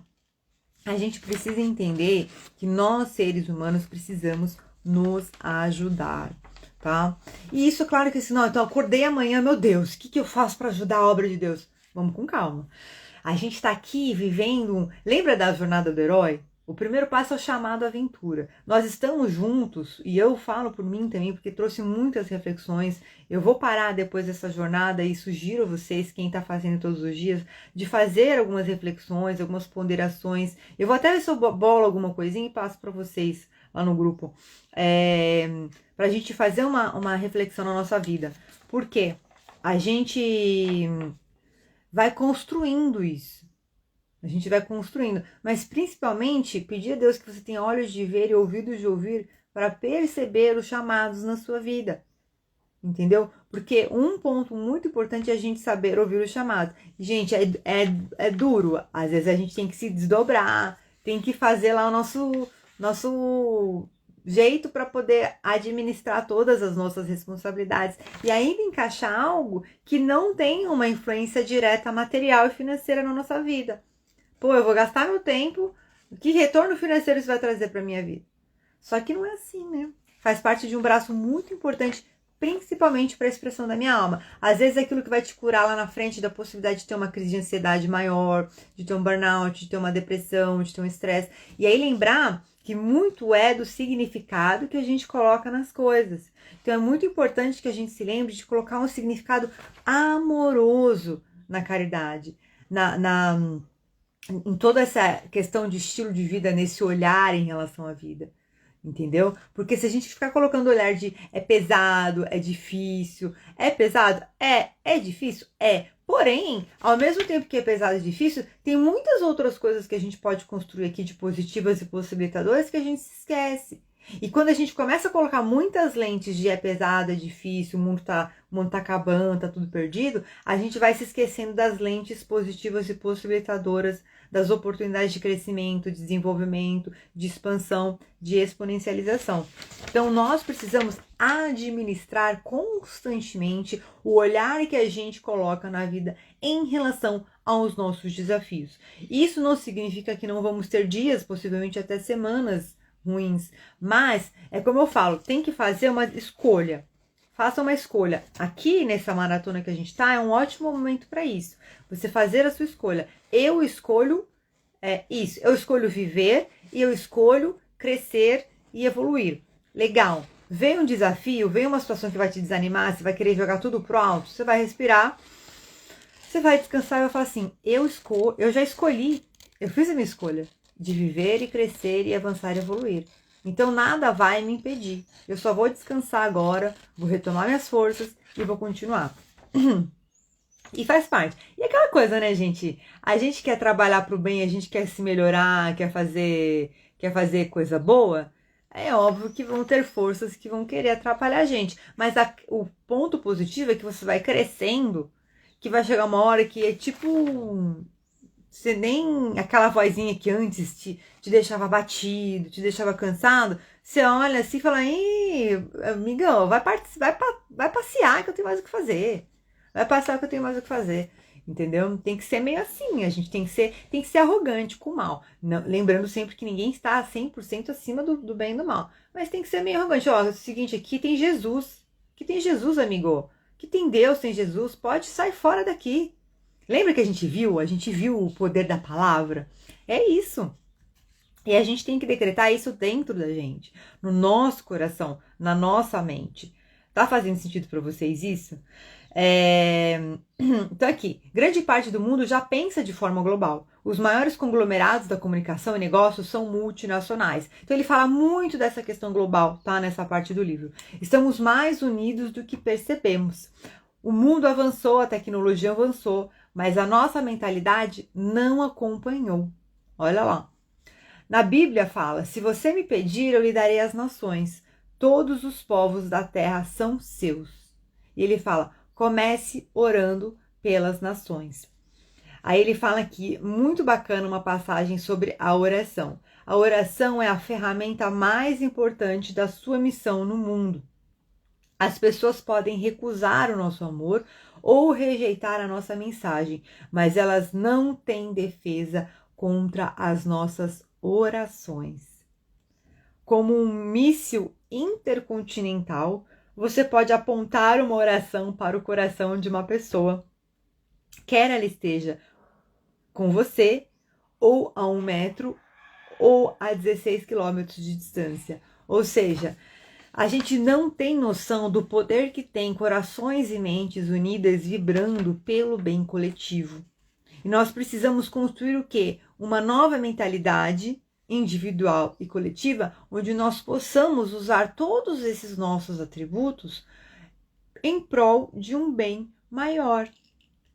A gente precisa entender que nós, seres humanos, precisamos nos ajudar, tá? E isso, claro que assim, não, então eu acordei amanhã, meu Deus, o que eu faço para ajudar a obra de Deus? Vamos com calma. A gente está aqui vivendo... Lembra da jornada do herói? O primeiro passo é o chamado à aventura. Nós estamos juntos, e eu falo por mim também, porque trouxe muitas reflexões. Eu vou parar depois dessa jornada e sugiro a vocês, quem está fazendo todos os dias, de fazer algumas reflexões, algumas ponderações. Eu vou até ver se eu bolo alguma coisinha e passo para vocês lá no grupo. Para a gente fazer uma reflexão na nossa vida. Por quê? A gente vai construindo isso. A gente vai construindo, mas principalmente pedir a Deus que você tenha olhos de ver e ouvidos de ouvir para perceber os chamados na sua vida, entendeu? Porque um ponto muito importante é a gente saber ouvir os chamados. Gente, é duro, às vezes a gente tem que se desdobrar, tem que fazer lá o nosso jeito para poder administrar todas as nossas responsabilidades e ainda encaixar algo que não tem uma influência direta material e financeira na nossa vida. Pô, eu vou gastar meu tempo, que retorno financeiro isso vai trazer para minha vida? Só que não é assim, né? Faz parte de um braço muito importante, principalmente para a expressão da minha alma. Às vezes é aquilo que vai te curar lá na frente da possibilidade de ter uma crise de ansiedade maior, de ter um burnout, de ter uma depressão, de ter um estresse. E aí lembrar que muito é do significado que a gente coloca nas coisas. Então é muito importante que a gente se lembre de colocar um significado amoroso na caridade, em toda essa questão de estilo de vida, nesse olhar em relação à vida, entendeu? Porque se a gente ficar colocando o olhar de é pesado, é difícil, é pesado, é difícil, porém, ao mesmo tempo que é pesado e difícil, tem muitas outras coisas que a gente pode construir aqui de positivas e possibilitadoras que a gente se esquece. E quando a gente começa a colocar muitas lentes de é pesado, é difícil, o mundo tá acabando, tá tudo perdido, a gente vai se esquecendo das lentes positivas e possibilitadoras, das oportunidades de crescimento, de desenvolvimento, de expansão, de exponencialização. Então nós precisamos administrar constantemente o olhar que a gente coloca na vida em relação aos nossos desafios. Isso não significa que não vamos ter dias, possivelmente até semanas ruins, mas é como eu falo, tem que fazer uma escolha. Faça uma escolha. Aqui nessa maratona que a gente tá, é um ótimo momento para isso. Você fazer a sua escolha. Eu escolho isso. Eu escolho viver e eu escolho crescer e evoluir. Legal. Vem um desafio, vem uma situação que vai te desanimar, você vai querer jogar tudo pro alto, você vai respirar, você vai descansar e vai falar assim, eu já escolhi, eu fiz a minha escolha de viver e crescer e avançar e evoluir. Então nada vai me impedir. Eu só vou descansar agora, vou retomar minhas forças e vou continuar. E faz parte. E aquela coisa, né, gente? A gente quer trabalhar pro bem, a gente quer se melhorar, quer fazer coisa boa. É óbvio que vão ter forças que vão querer atrapalhar a gente. Mas o ponto positivo é que você vai crescendo, que vai chegar uma hora que é tipo... Você nem aquela vozinha que antes te deixava batido, te deixava cansado. Você olha assim e fala, ei, amigão, vai passear que eu tenho mais o que fazer. Vai passear que eu tenho mais o que fazer. Entendeu? Tem que ser meio assim, a gente tem que ser arrogante com o mal. Não, lembrando sempre que ninguém está 100% acima do bem e do mal. Mas tem que ser meio arrogante. Ó, é o seguinte, aqui tem Jesus. Aqui tem Jesus, amigo. Aqui tem Deus, tem Jesus. Pode sair fora daqui. Lembra que a gente viu o poder da palavra? É isso. E a gente tem que decretar isso dentro da gente, no nosso coração, na nossa mente. Tá fazendo sentido para vocês isso? Então aqui, grande parte do mundo já pensa de forma global. Os maiores conglomerados da comunicação e negócios são multinacionais. Então ele fala muito dessa questão global, tá? Nessa parte do livro. Estamos mais unidos do que percebemos. O mundo avançou, a tecnologia avançou, mas a nossa mentalidade não acompanhou. Olha lá. Na Bíblia fala, se você me pedir, eu lhe darei as nações. Todos os povos da terra são seus. E ele fala, comece orando pelas nações. Aí ele fala aqui, muito bacana, uma passagem sobre a oração. A oração é a ferramenta mais importante da sua missão no mundo. As pessoas podem recusar o nosso amor ou rejeitar a nossa mensagem, mas elas não têm defesa contra as nossas orações. Como um míssil intercontinental, você pode apontar uma oração para o coração de uma pessoa, quer ela esteja com você, ou a 1 metro, ou a 16 quilômetros de distância. Ou seja, a gente não tem noção do poder que tem corações e mentes unidas vibrando pelo bem coletivo. E nós precisamos construir o quê? Uma nova mentalidade individual e coletiva, onde nós possamos usar todos esses nossos atributos em prol de um bem maior,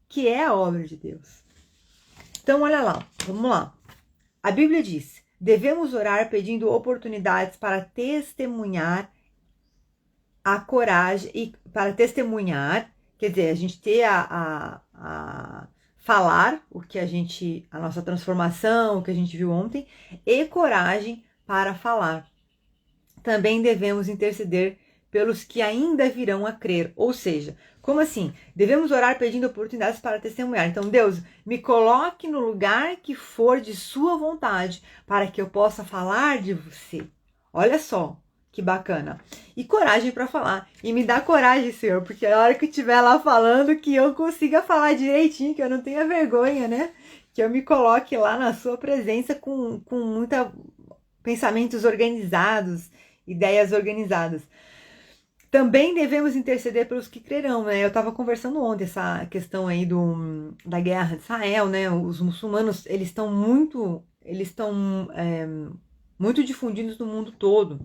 que é a obra de Deus. Então, olha lá, vamos lá. A Bíblia diz, devemos orar pedindo oportunidades para testemunhar a coragem, e para testemunhar, quer dizer, a gente ter a falar o que a nossa transformação, o que a gente viu ontem, e coragem para falar. Também devemos interceder pelos que ainda virão a crer, ou seja, como assim? Devemos orar pedindo oportunidades para testemunhar. Então, Deus, me coloque no lugar que for de sua vontade, para que eu possa falar de você. Olha só, que bacana. E coragem para falar. E me dá coragem, Senhor, porque a hora que eu estiver lá falando, que eu consiga falar direitinho, que eu não tenha vergonha, né? Que eu me coloque lá na sua presença com muita pensamentos organizados, ideias organizadas. Também devemos interceder pelos que crerão, né? Eu estava conversando ontem essa questão aí da guerra de Israel, né? Os muçulmanos, eles estão muito difundidos no mundo todo.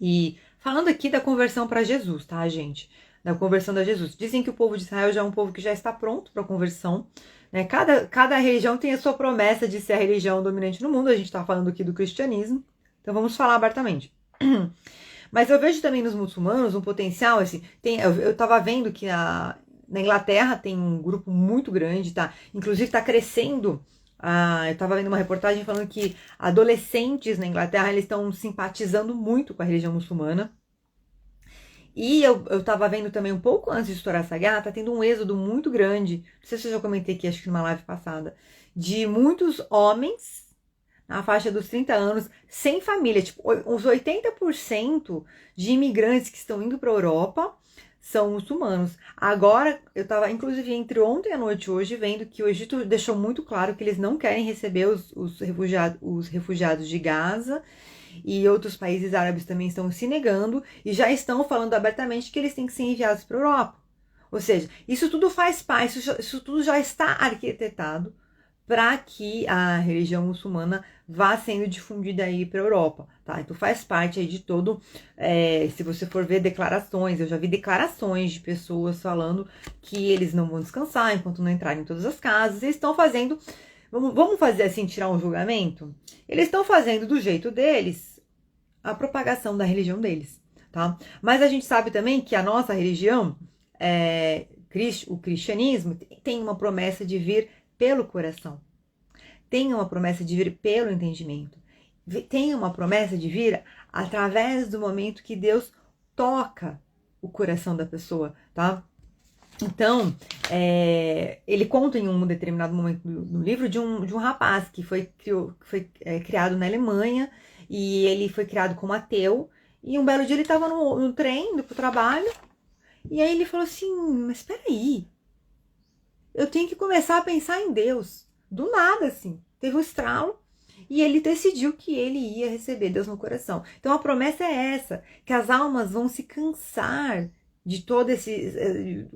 E falando aqui da conversão para Jesus, tá, gente? Da conversão de Jesus. Dizem que o povo de Israel já é um povo que já está pronto para a conversão, né? Cada religião tem a sua promessa de ser a religião dominante no mundo. A gente está falando aqui do cristianismo, então vamos falar abertamente. Mas eu vejo também nos muçulmanos um potencial, assim, eu tava vendo que na Inglaterra tem um grupo muito grande, tá? Inclusive tá crescendo. Eu tava vendo uma reportagem falando que adolescentes na Inglaterra, eles estão simpatizando muito com a religião muçulmana. E eu tava vendo também um pouco antes de estourar essa guerra, tá tendo um êxodo muito grande. Não sei se eu já comentei aqui, acho que numa live passada, de muitos homens na faixa dos 30 anos, sem família. Tipo, uns 80% de imigrantes que estão indo para a Europa são muçulmanos. Agora, eu estava, inclusive, entre ontem à noite e hoje, vendo que o Egito deixou muito claro que eles não querem receber os refugiados de Gaza, e outros países árabes também estão se negando e já estão falando abertamente que eles têm que ser enviados para a Europa. Ou seja, isso tudo faz parte, isso tudo já está arquitetado para que a religião muçulmana vá sendo difundida aí para a Europa, tá? Então faz parte aí de todo, se você for ver declarações, eu já vi declarações de pessoas falando que eles não vão descansar enquanto não entrarem em todas as casas, eles estão fazendo, vamos fazer assim, tirar um julgamento? Eles estão fazendo do jeito deles a propagação da religião deles, tá? Mas a gente sabe também que a nossa religião, o cristianismo, tem uma promessa de vir pelo coração. Tem uma promessa de vir pelo entendimento. Tem uma promessa de vir através do momento que Deus toca o coração da pessoa, tá? Então, ele conta em um determinado momento no livro de um rapaz que foi criado na Alemanha, e ele foi criado como ateu, e um belo dia ele estava no trem, indo pro trabalho, e aí ele falou assim, mas espera aí, eu tenho que começar a pensar em Deus. Do nada, assim. Teve um estralo e ele decidiu que ele ia receber Deus no coração. Então a promessa é essa, que as almas vão se cansar de todo esse...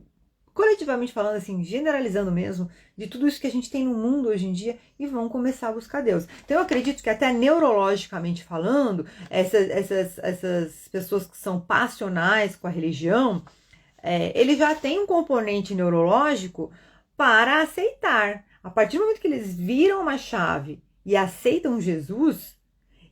coletivamente falando, assim, generalizando mesmo, de tudo isso que a gente tem no mundo hoje em dia e vão começar a buscar Deus. Então eu acredito que até neurologicamente falando, essas pessoas que são passionais com a religião, ele já tem um componente neurológico para aceitar. A partir do momento que eles viram uma chave e aceitam Jesus,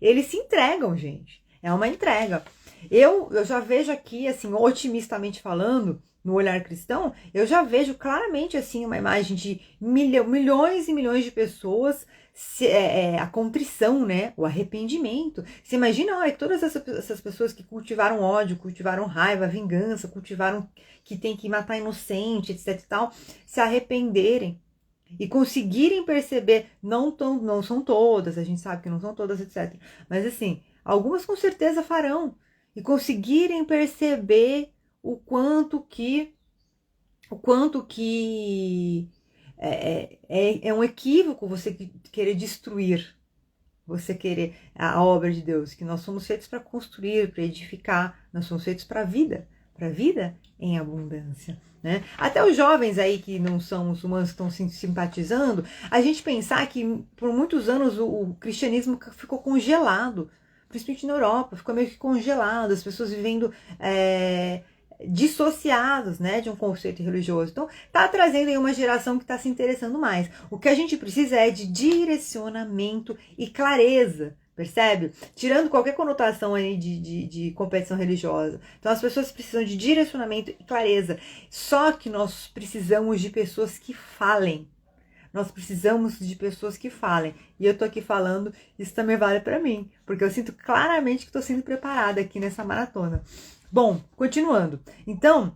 eles se entregam, gente. É uma entrega. Eu já vejo aqui, assim, otimistamente falando, no olhar cristão, eu já vejo claramente, assim, uma imagem de milhões e milhões de pessoas, a contrição, né? O arrependimento. Você imagina, olha, todas essas pessoas que cultivaram ódio, cultivaram raiva, vingança, cultivaram que tem que matar inocente, etc e tal, se arrependerem e conseguirem perceber, não são todas, a gente sabe que não são todas, etc. Mas assim, algumas com certeza farão, e conseguirem perceber o quanto que é um equívoco você querer destruir, você querer a obra de Deus, que nós somos feitos para construir, para edificar, nós somos feitos para a vida em abundância. Né? Até os jovens aí que não são muçulmanos, que estão se simpatizando, a gente pensar que por muitos anos o cristianismo ficou congelado, principalmente na Europa, ficou meio que congelado, as pessoas vivendo dissociados, né, de um conceito religioso. Então, tá trazendo aí uma geração que está se interessando mais. O que a gente precisa é de direcionamento e clareza, percebe? Tirando qualquer conotação aí de competição religiosa. Então, as pessoas precisam de direcionamento e clareza. Só que nós precisamos de pessoas que falem. Nós precisamos de pessoas que falem. E eu tô aqui falando, isso também vale para mim, porque eu sinto claramente que estou sendo preparada aqui nessa maratona. Bom, continuando. Então,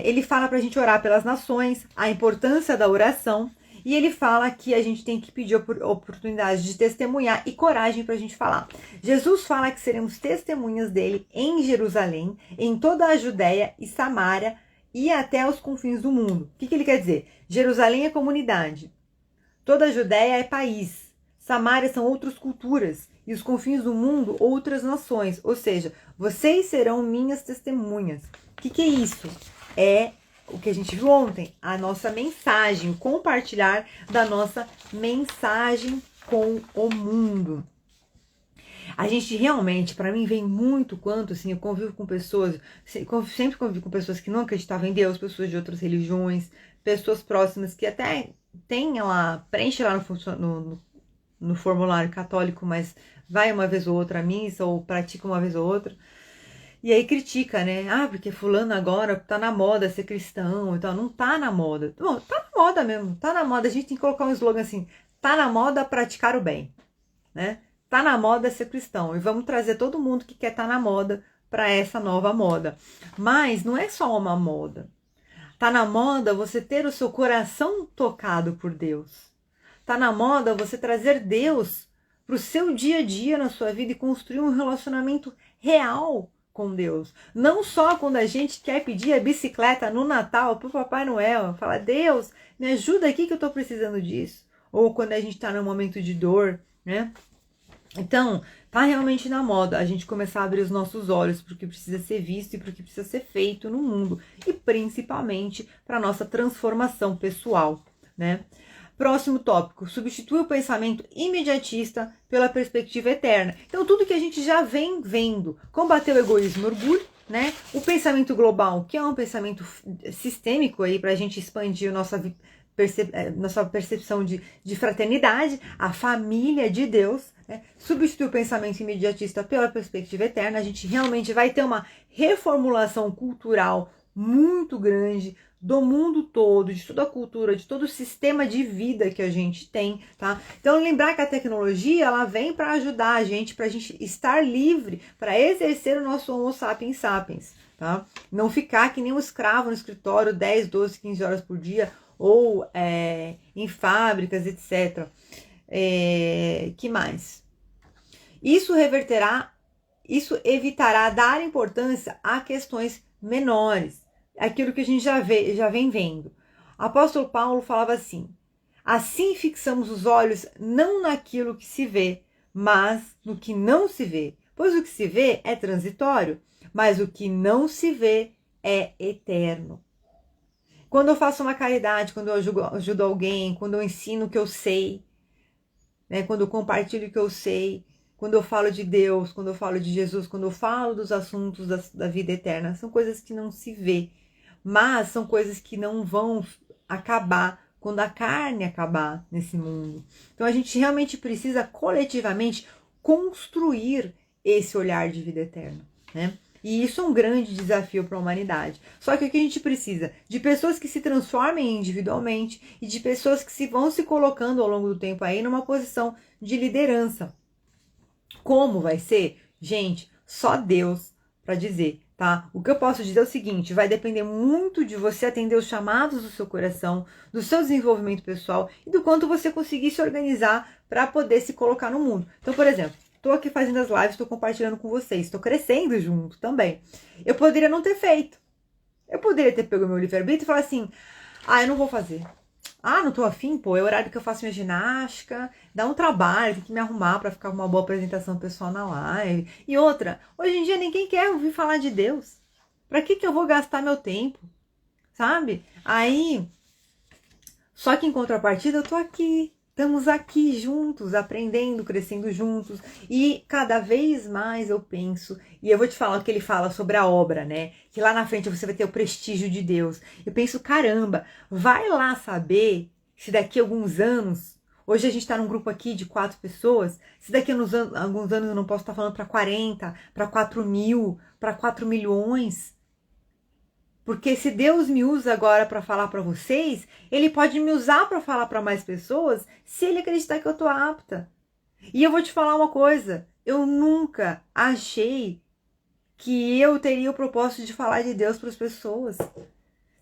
ele fala para a gente orar pelas nações, a importância da oração, e ele fala que a gente tem que pedir oportunidade de testemunhar e coragem para a gente falar. Jesus fala que seremos testemunhas dele em Jerusalém, em toda a Judéia e Samária e até os confins do mundo. O que ele quer dizer? Jerusalém é comunidade, toda a Judéia é país, Samária são outras culturas, e os confins do mundo, outras nações. Ou seja, vocês serão minhas testemunhas. O que é isso? É o que a gente viu ontem, a nossa mensagem, o compartilhar da nossa mensagem com o mundo. A gente realmente, para mim, vem muito quanto, assim, eu convivo com pessoas, sempre convivo com pessoas que não acreditavam em Deus, pessoas de outras religiões, pessoas próximas que até tem lá, preenche lá no formulário católico, mas vai uma vez ou outra à missa, ou pratica uma vez ou outra. E aí critica, né? Ah, porque fulano agora tá na moda ser cristão e tal. Não tá na moda. Bom, tá na moda mesmo, tá na moda. A gente tem que colocar um slogan assim, tá na moda praticar o bem, né? Tá na moda ser cristão. E vamos trazer todo mundo que quer estar na moda para essa nova moda. Mas não é só uma moda. Tá na moda você ter o seu coração tocado por Deus. Tá na moda você trazer Deus pro seu dia a dia na sua vida e construir um relacionamento real com Deus. Não só quando a gente quer pedir a bicicleta no Natal pro Papai Noel, falar, Deus, me ajuda aqui que eu tô precisando disso. Ou quando a gente tá num momento de dor, né? Então, tá realmente na moda a gente começar a abrir os nossos olhos para o que precisa ser visto e para o que precisa ser feito no mundo. E principalmente para a nossa transformação pessoal, né? Próximo tópico, substitui o pensamento imediatista pela perspectiva eterna. Então, tudo que a gente já vem vendo, combater o egoísmo e o orgulho, né? O pensamento global, que é um pensamento sistêmico aí para a gente expandir nossa percepção de fraternidade, a família de Deus, né? Substitui o pensamento imediatista pela perspectiva eterna, a gente realmente vai ter uma reformulação cultural muito grande do mundo todo, de toda a cultura, de todo o sistema de vida que a gente tem, tá? Então lembrar que a tecnologia, ela vem para ajudar a gente, para a gente estar livre, para exercer o nosso Homo sapiens sapiens, tá? Não ficar que nem um escravo no escritório 10, 12, 15 horas por dia, ou em fábricas, etc. Que mais? Isso evitará dar importância a questões menores, aquilo que a gente já vem vendo. O apóstolo Paulo falava assim, assim fixamos os olhos não naquilo que se vê, mas no que não se vê, pois o que se vê é transitório, mas o que não se vê é eterno. Quando eu faço uma caridade, quando eu ajudo alguém, quando eu ensino o que eu sei, né, quando eu compartilho o que eu sei, quando eu falo de Deus, quando eu falo de Jesus, quando eu falo dos assuntos da vida eterna, são coisas que não se vê, mas são coisas que não vão acabar quando a carne acabar nesse mundo. Então a gente realmente precisa coletivamente construir esse olhar de vida eterna, né? E isso é um grande desafio para a humanidade. Só que o que a gente precisa? De pessoas que se transformem individualmente e de pessoas que vão se colocando ao longo do tempo aí numa posição de liderança. Como vai ser? Gente, só Deus para dizer, tá? O que eu posso dizer é o seguinte, vai depender muito de você atender os chamados do seu coração, do seu desenvolvimento pessoal e do quanto você conseguir se organizar para poder se colocar no mundo. Então, por exemplo, estou aqui fazendo as lives, estou compartilhando com vocês, estou crescendo junto também. Eu poderia não ter feito. Eu poderia ter pego meu livre-arbítrio e falar assim, eu não vou fazer. Não tô afim, pô, é o horário que eu faço minha ginástica, dá um trabalho, tem que me arrumar para ficar com uma boa apresentação pessoal na live. E outra, hoje em dia ninguém quer ouvir falar de Deus. Para que eu vou gastar meu tempo? Sabe? Aí, só que em contrapartida eu tô aqui. Estamos aqui juntos, aprendendo, crescendo juntos. E cada vez mais eu penso, e eu vou te falar o que ele fala sobre a obra, né? Que lá na frente você vai ter o prestígio de Deus. Eu penso, caramba, vai lá saber se daqui a alguns anos, hoje a gente está num grupo aqui de 4 pessoas, se daqui a alguns anos eu não posso estar falando para 40, para 4 mil, para 4 milhões. Porque se Deus me usa agora para falar para vocês, Ele pode me usar para falar para mais pessoas se Ele acreditar que eu estou apta. E eu vou te falar uma coisa, eu nunca achei que eu teria o propósito de falar de Deus para as pessoas.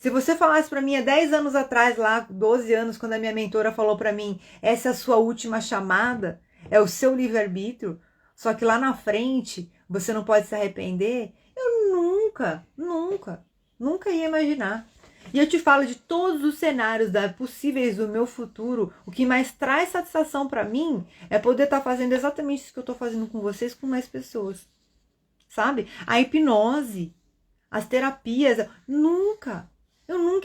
Se você falasse para mim há 10 anos atrás, lá 12 anos, quando a minha mentora falou para mim, essa é a sua última chamada, é o seu livre-arbítrio, só que lá na frente você não pode se arrepender, eu nunca ia imaginar. E eu te falo de todos os cenários possíveis do meu futuro, o que mais traz satisfação para mim é poder estar fazendo exatamente isso que eu estou fazendo com vocês, com mais pessoas. Sabe? A hipnose, as terapias, eu nunca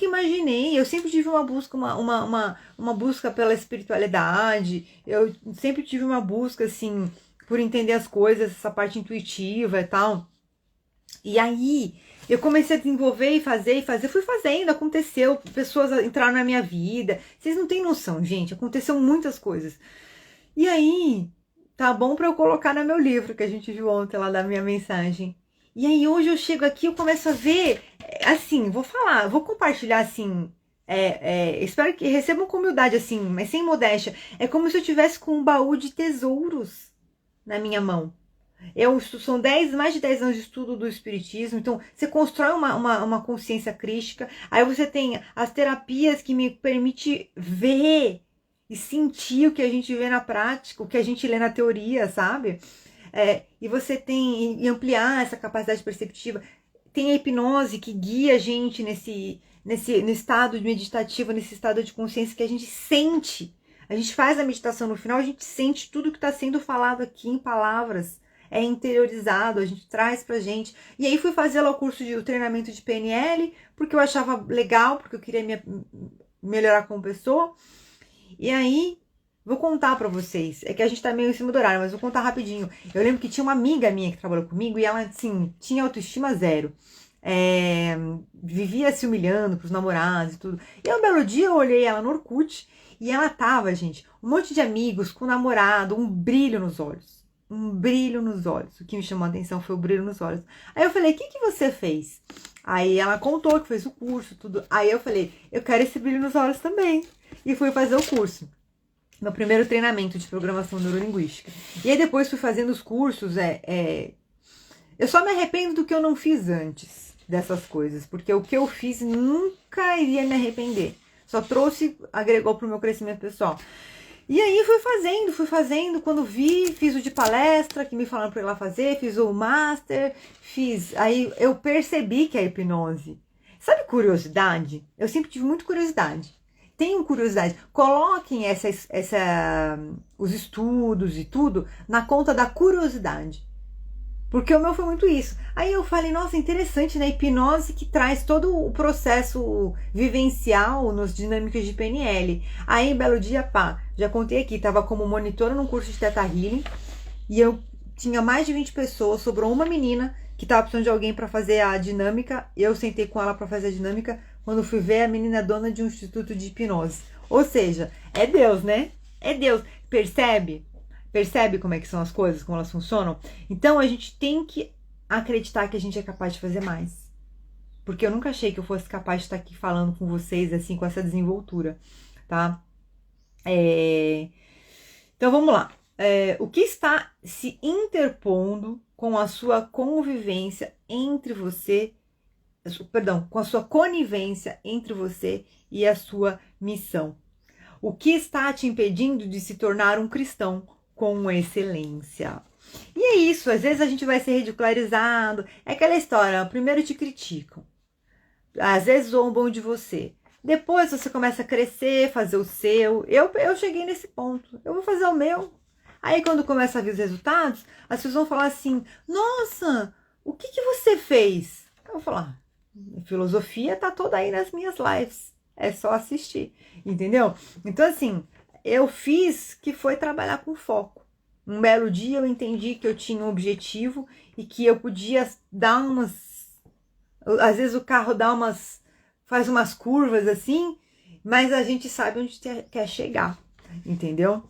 imaginei. Eu sempre tive uma busca, uma busca pela espiritualidade, eu sempre tive uma busca, assim, por entender as coisas, essa parte intuitiva e tal. E aí, eu comecei a desenvolver e fazer, fui fazendo, aconteceu, pessoas entraram na minha vida. Vocês não têm noção, gente, aconteceu muitas coisas. E aí, tá bom para eu colocar no meu livro, que a gente viu ontem lá da minha mensagem. E aí hoje eu chego aqui, eu começo a ver, assim, vou compartilhar assim, espero que recebam com humildade assim, mas sem modéstia. É como se eu tivesse com um baú de tesouros na minha mão. São mais de 10 anos de estudo do Espiritismo, então você constrói uma consciência crística, aí você tem as terapias que me permitem ver e sentir o que a gente vê na prática, o que a gente lê na teoria, sabe? E você tem e ampliar essa capacidade perceptiva. Tem a hipnose que guia a gente no estado meditativo, nesse estado de consciência que a gente sente. A gente faz a meditação no final, a gente sente tudo que está sendo falado aqui em palavras. É interiorizado, a gente traz pra gente. E aí fui fazer lá o treinamento de PNL, porque eu achava legal, porque eu queria melhorar como pessoa. E aí, vou contar pra vocês. É que a gente tá meio em cima do horário, mas vou contar rapidinho. Eu lembro que tinha uma amiga minha que trabalhou comigo e ela, assim, tinha autoestima zero. Vivia se humilhando pros namorados e tudo. E um belo dia eu olhei ela no Orkut e ela tava, gente, um monte de amigos, com namorado, um brilho nos olhos. Um brilho nos olhos. O que me chamou a atenção foi o brilho nos olhos. Aí eu falei, o que você fez? Aí ela contou que fez o curso, tudo. Aí eu falei, eu quero esse brilho nos olhos também. E fui fazer o curso. Meu primeiro treinamento de programação neurolinguística. E aí depois fui fazendo os cursos. Eu só me arrependo do que eu não fiz antes dessas coisas. Porque o que eu fiz nunca iria me arrepender. Só agregou pro meu crescimento pessoal. E aí fui fazendo, quando fiz o de palestra, que me falaram para ir lá fazer, fiz o master, aí eu percebi que é hipnose. Sabe curiosidade? Eu sempre tive muita curiosidade. Tenham curiosidade, coloquem os estudos e tudo na conta da curiosidade. Porque o meu foi muito isso. Aí eu falei, nossa, interessante, né? Hipnose que traz todo o processo vivencial nos dinâmicas de PNL. Aí, belo dia, já contei aqui, tava como monitora num curso de Theta Healing e eu tinha mais de 20 pessoas, sobrou uma menina que tava precisando de alguém para fazer a dinâmica. Eu sentei com ela para fazer a dinâmica. Quando fui ver, a menina é dona de um instituto de hipnose. Ou seja, é Deus, né? É Deus. Percebe? Percebe como é que são as coisas, como elas funcionam? Então a gente tem que acreditar que a gente é capaz de fazer mais. Porque eu nunca achei que eu fosse capaz de estar aqui falando com vocês assim, com essa desenvoltura, tá? Então vamos lá. O que está se interpondo com a sua convivência entre você, com a sua conivência entre você e a sua missão? O que está te impedindo de se tornar um cristão com excelência? E é isso, às vezes a gente vai ser ridicularizado. É aquela história, primeiro te criticam, às vezes zombam de você. Depois você começa a crescer, fazer o seu. Eu cheguei nesse ponto, eu vou fazer o meu. Aí quando começa a ver os resultados, as pessoas vão falar assim, nossa, o que você fez? Eu vou falar, a filosofia tá toda aí nas minhas lives, é só assistir, entendeu? Então assim, eu fiz que foi trabalhar com foco. Um belo dia eu entendi que eu tinha um objetivo e que eu podia dar às vezes o carro faz umas curvas assim, mas a gente sabe onde quer chegar, entendeu?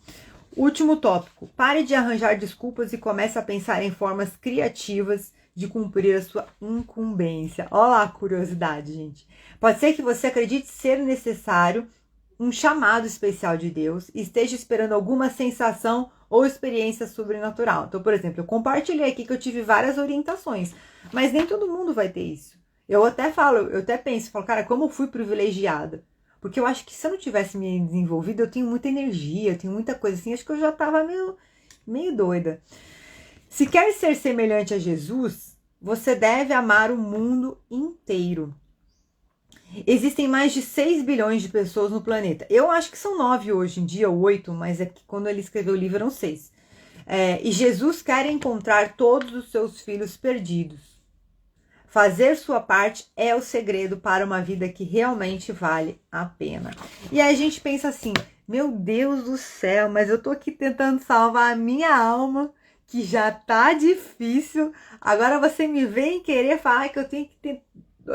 Último tópico, pare de arranjar desculpas e comece a pensar em formas criativas de cumprir a sua incumbência. Olha lá a curiosidade, gente. Pode ser que você acredite ser necessário um chamado especial de Deus e esteja esperando alguma sensação ou experiência sobrenatural. Então, por exemplo, eu compartilhei aqui que eu tive várias orientações, mas nem todo mundo vai ter isso. Eu até penso, cara, como eu fui privilegiada. Porque eu acho que se eu não tivesse me desenvolvido, eu tenho muita energia, eu tenho muita coisa assim, acho que eu já tava meio doida. Se quer ser semelhante a Jesus, você deve amar o mundo inteiro. Existem mais de 6 bilhões de pessoas no planeta. Eu acho que são 9 hoje em dia, ou 8, mas é que quando ele escreveu o livro eram 6. E Jesus quer encontrar todos os seus filhos perdidos. Fazer sua parte é o segredo para uma vida que realmente vale a pena. E aí a gente pensa assim, meu Deus do céu, mas eu tô aqui tentando salvar a minha alma, que já tá difícil. Agora você me vem querer falar que eu tenho que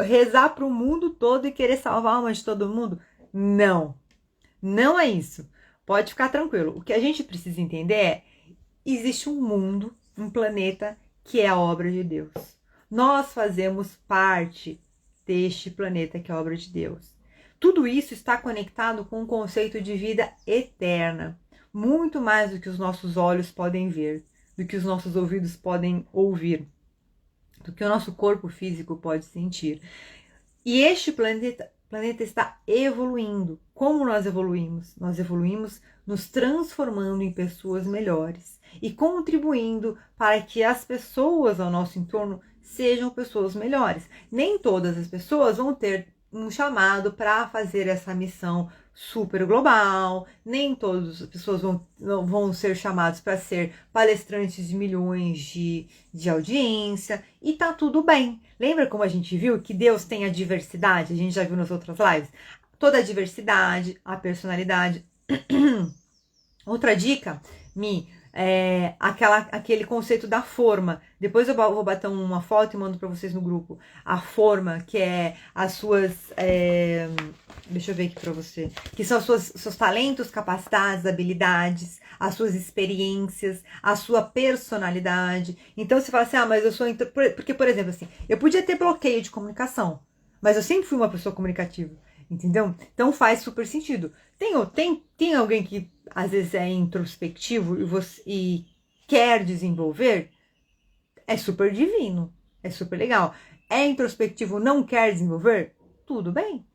rezar para o mundo todo e querer salvar a alma de todo mundo? Não, não é isso. Pode ficar tranquilo. O que a gente precisa entender é, existe um mundo, um planeta que é a obra de Deus. Nós fazemos parte deste planeta que é a obra de Deus. Tudo isso está conectado com o conceito de vida eterna, muito mais do que os nossos olhos podem ver, do que os nossos ouvidos podem ouvir, do que o nosso corpo físico pode sentir. E este planeta está evoluindo. Como nós evoluímos? Nós evoluímos nos transformando em pessoas melhores e contribuindo para que as pessoas ao nosso entorno sejam pessoas melhores. Nem todas as pessoas vão ter um chamado para fazer essa missão super global, nem todas as pessoas vão ser chamadas para ser palestrantes de milhões de audiência, e tá tudo bem. Lembra como a gente viu que Deus tem a diversidade? A gente já viu nas outras lives. Toda a diversidade, a personalidade. Outra dica, aquele conceito da forma. Depois eu vou bater uma foto e mando para vocês no grupo. A forma, que é as suas... deixa eu ver aqui para você. Que são seus talentos, capacidades, habilidades, as suas experiências, a sua personalidade. Então você fala assim, mas eu sou... Porque, por exemplo, assim, eu podia ter bloqueio de comunicação, mas eu sempre fui uma pessoa comunicativa. Entendeu? Então faz super sentido. Tem alguém que às vezes é introspectivo e quer desenvolver? É super divino. É super legal. É introspectivo, não quer desenvolver? Tudo bem.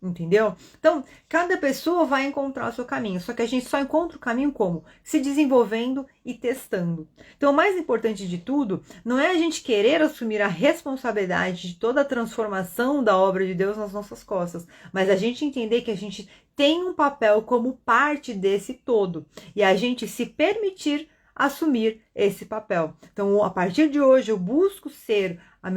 Entendeu? Então, cada pessoa vai encontrar o seu caminho, só que a gente só encontra o caminho como? Se desenvolvendo e testando. Então, o mais importante de tudo não é a gente querer assumir a responsabilidade de toda a transformação da obra de Deus nas nossas costas, mas a gente entender que a gente tem um papel como parte desse todo e a gente se permitir assumir esse papel. Então, a partir de hoje, eu busco ser o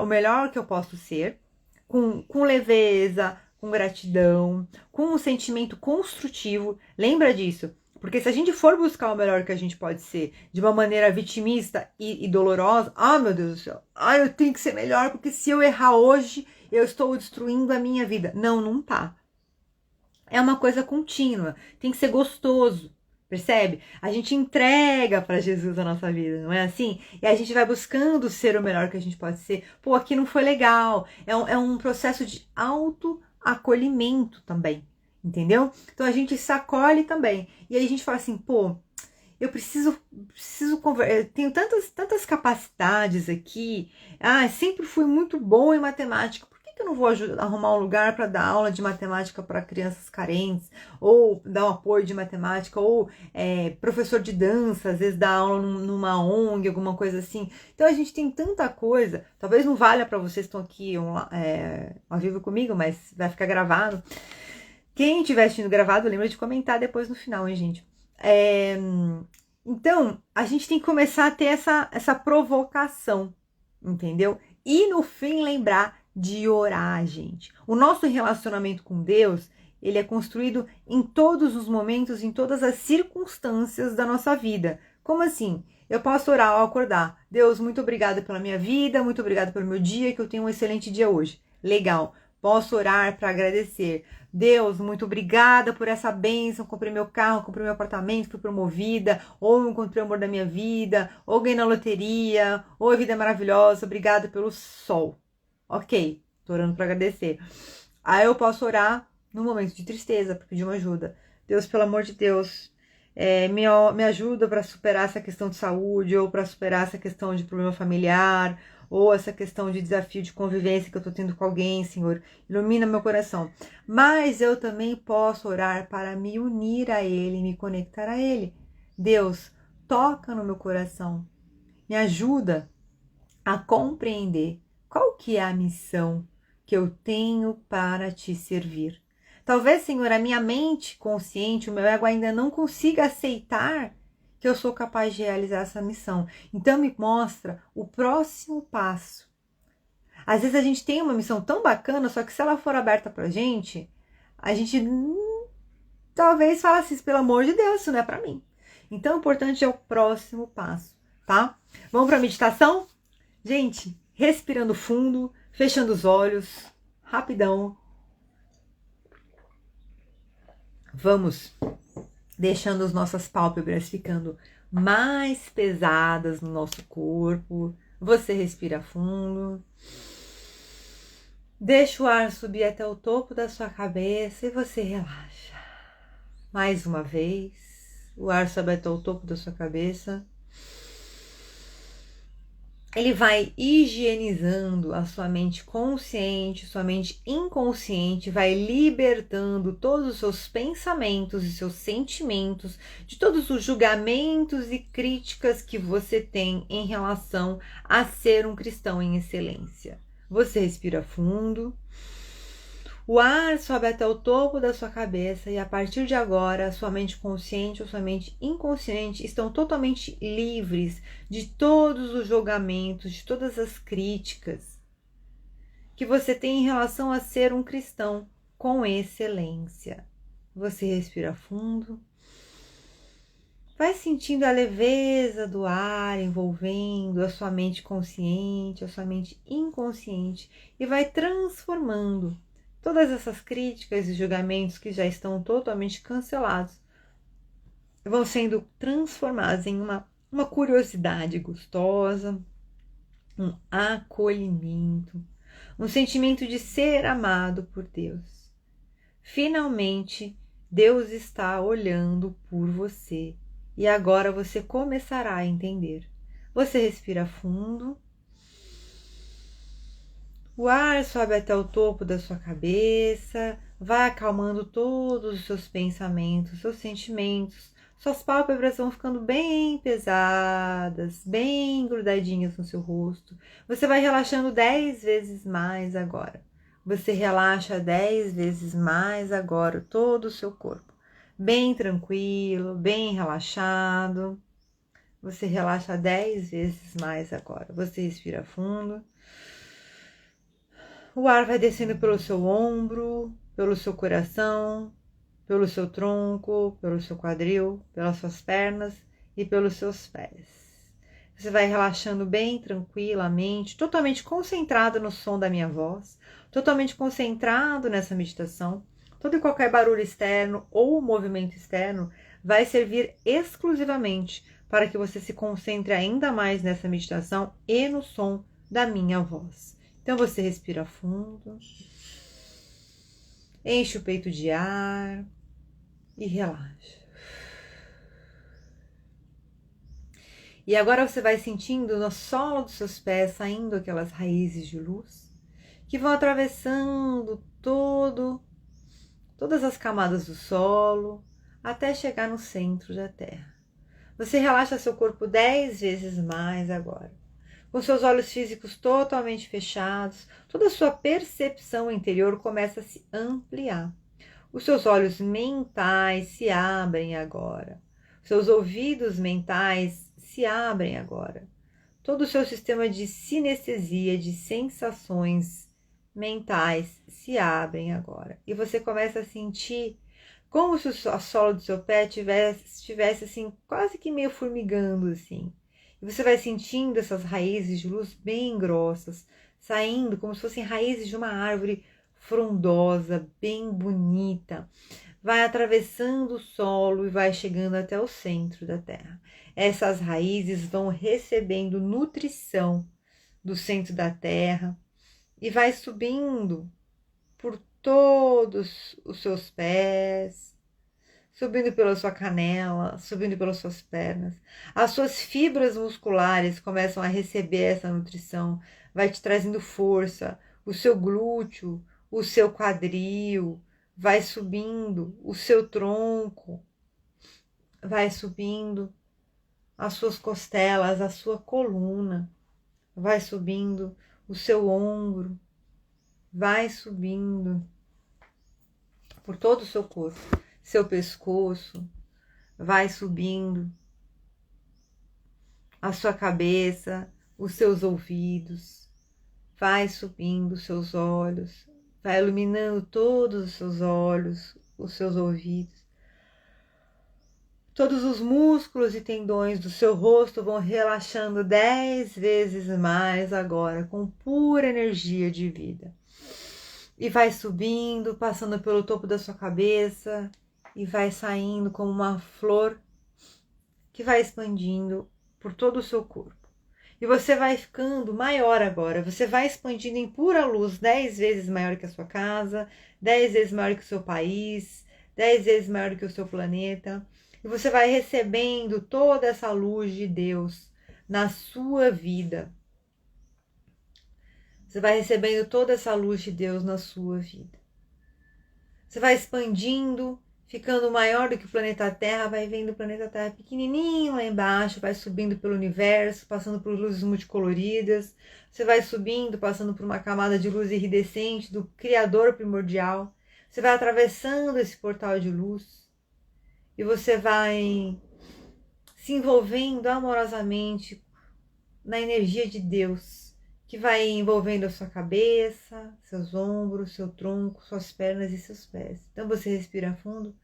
melhor que eu posso ser, com leveza, com gratidão, com um sentimento construtivo. Lembra disso? Porque se a gente for buscar o melhor que a gente pode ser de uma maneira vitimista e dolorosa, meu Deus do céu, eu tenho que ser melhor porque se eu errar hoje, eu estou destruindo a minha vida. Não tá. É uma coisa contínua, tem que ser gostoso. Percebe? A gente entrega para Jesus a nossa vida, não é assim? E a gente vai buscando ser o melhor que a gente pode ser. Pô, aqui não foi legal. É um processo de autoacolhimento também, entendeu? Então a gente se acolhe também. E aí a gente fala assim, pô, eu preciso conversar. Eu tenho tantas capacidades aqui. Sempre fui muito boa em matemática. Por que eu não vou arrumar um lugar para dar aula de matemática para crianças carentes, ou dar um apoio de matemática, ou professor de dança, às vezes dar aula numa ONG, alguma coisa assim. Então a gente tem tanta coisa, talvez não valha para vocês que estão aqui ao vivo comigo, mas vai ficar gravado. Quem estiver assistindo gravado, lembra de comentar depois no final, hein, gente? Então, a gente tem que começar a ter essa provocação, entendeu? E no fim lembrar de orar, gente. O nosso relacionamento com Deus, ele é construído em todos os momentos, em todas as circunstâncias da nossa vida. Como assim? Eu posso orar ao acordar. Deus, muito obrigada pela minha vida, muito obrigada pelo meu dia, que eu tenha um excelente dia hoje. Legal. Posso orar para agradecer. Deus, muito obrigada por essa bênção. Comprei meu carro, comprei meu apartamento, fui promovida, ou encontrei o amor da minha vida, ou ganhei na loteria, ou a vida é maravilhosa. Obrigada pelo sol. Ok, tô orando para agradecer. Aí eu posso orar no momento de tristeza, para pedir uma ajuda. Deus, pelo amor de Deus, me ajuda para superar essa questão de saúde, ou para superar essa questão de problema familiar, ou essa questão de desafio de convivência que eu tô tendo com alguém, Senhor. Ilumina meu coração. Mas eu também posso orar para me unir a Ele, me conectar a Ele. Deus, toca no meu coração. Me ajuda a compreender qual que é a missão que eu tenho para te servir. Talvez, Senhor, a minha mente consciente, o meu ego ainda não consiga aceitar que eu sou capaz de realizar essa missão. Então me mostra o próximo passo. Às vezes a gente tem uma missão tão bacana, só que se ela for aberta pra gente, a gente talvez fale assim, pelo amor de Deus, isso não é pra mim. Então o importante é o próximo passo, tá? Vamos pra meditação? Gente, respirando fundo, fechando os olhos, rapidão. Vamos deixando as nossas pálpebras ficando mais pesadas no nosso corpo. Você respira fundo. Deixa o ar subir até o topo da sua cabeça e você relaxa. Mais uma vez, o ar sobe até o topo da sua cabeça. Ele vai higienizando a sua mente consciente, sua mente inconsciente, vai libertando todos os seus pensamentos e seus sentimentos de todos os julgamentos e críticas que você tem em relação a ser um cristão em excelência. Você respira fundo. O ar sobe até o topo da sua cabeça e a partir de agora, a sua mente consciente ou sua mente inconsciente estão totalmente livres de todos os julgamentos, de todas as críticas que você tem em relação a ser um cristão com excelência. Você respira fundo. Vai sentindo a leveza do ar envolvendo a sua mente consciente, a sua mente inconsciente e vai transformando todas essas críticas e julgamentos que já estão totalmente cancelados vão sendo transformados em uma curiosidade gostosa, um acolhimento, um sentimento de ser amado por Deus. Finalmente, Deus está olhando por você e agora você começará a entender. Você respira fundo. O ar sobe até o topo da sua cabeça, vai acalmando todos os seus pensamentos, seus sentimentos. Suas pálpebras vão ficando bem pesadas, bem grudadinhas no seu rosto. Você vai relaxando 10 vezes mais agora. Você relaxa 10 vezes mais agora todo o seu corpo. Bem tranquilo, bem relaxado. Você relaxa 10 vezes mais agora. Você respira fundo. O ar vai descendo pelo seu ombro, pelo seu coração, pelo seu tronco, pelo seu quadril, pelas suas pernas e pelos seus pés. Você vai relaxando bem tranquilamente, totalmente concentrado no som da minha voz, totalmente concentrado nessa meditação. Todo e qualquer barulho externo ou movimento externo vai servir exclusivamente para que você se concentre ainda mais nessa meditação e no som da minha voz. Então você respira fundo, enche o peito de ar e relaxa. E agora você vai sentindo no solo dos seus pés saindo aquelas raízes de luz que vão atravessando todas as camadas do solo até chegar no centro da Terra. Você relaxa seu corpo 10 vezes mais agora. Com seus olhos físicos totalmente fechados, toda a sua percepção interior começa a se ampliar. Os seus olhos mentais se abrem agora. Seus ouvidos mentais se abrem agora. Todo o seu sistema de sinestesia, de sensações mentais se abrem agora. E você começa a sentir como se a sola do seu pé estivesse assim, quase que meio formigando assim. E você vai sentindo essas raízes de luz bem grossas, saindo como se fossem raízes de uma árvore frondosa, bem bonita. Vai atravessando o solo e vai chegando até o centro da Terra. Essas raízes vão recebendo nutrição do centro da Terra e vai subindo por todos os seus pés, subindo pela sua canela, subindo pelas suas pernas. As suas fibras musculares começam a receber essa nutrição, vai te trazendo força, o seu glúteo, o seu quadril, vai subindo o seu tronco, vai subindo as suas costelas, a sua coluna, vai subindo o seu ombro, vai subindo por todo o seu corpo. Seu pescoço vai subindo, a sua cabeça, os seus ouvidos, vai subindo os seus olhos, vai iluminando todos os seus olhos, os seus ouvidos. Todos os músculos e tendões do seu rosto vão relaxando 10 vezes mais agora, com pura energia de vida. E vai subindo, passando pelo topo da sua cabeça, e vai saindo como uma flor que vai expandindo por todo o seu corpo. E você vai ficando maior agora, você vai expandindo em pura luz, 10 vezes maior que a sua casa, 10 vezes maior que o seu país, 10 vezes maior que o seu planeta. E você vai recebendo toda essa luz de Deus na sua vida. Você vai recebendo toda essa luz de Deus na sua vida. Você vai expandindo, ficando maior do que o planeta Terra, vai vendo o planeta Terra pequenininho lá embaixo, vai subindo pelo universo, passando por luzes multicoloridas. Você vai subindo, passando por uma camada de luz iridescente do Criador primordial. Você vai atravessando esse portal de luz e você vai se envolvendo amorosamente na energia de Deus, que vai envolvendo a sua cabeça, seus ombros, seu tronco, suas pernas e seus pés. Então você respira fundo,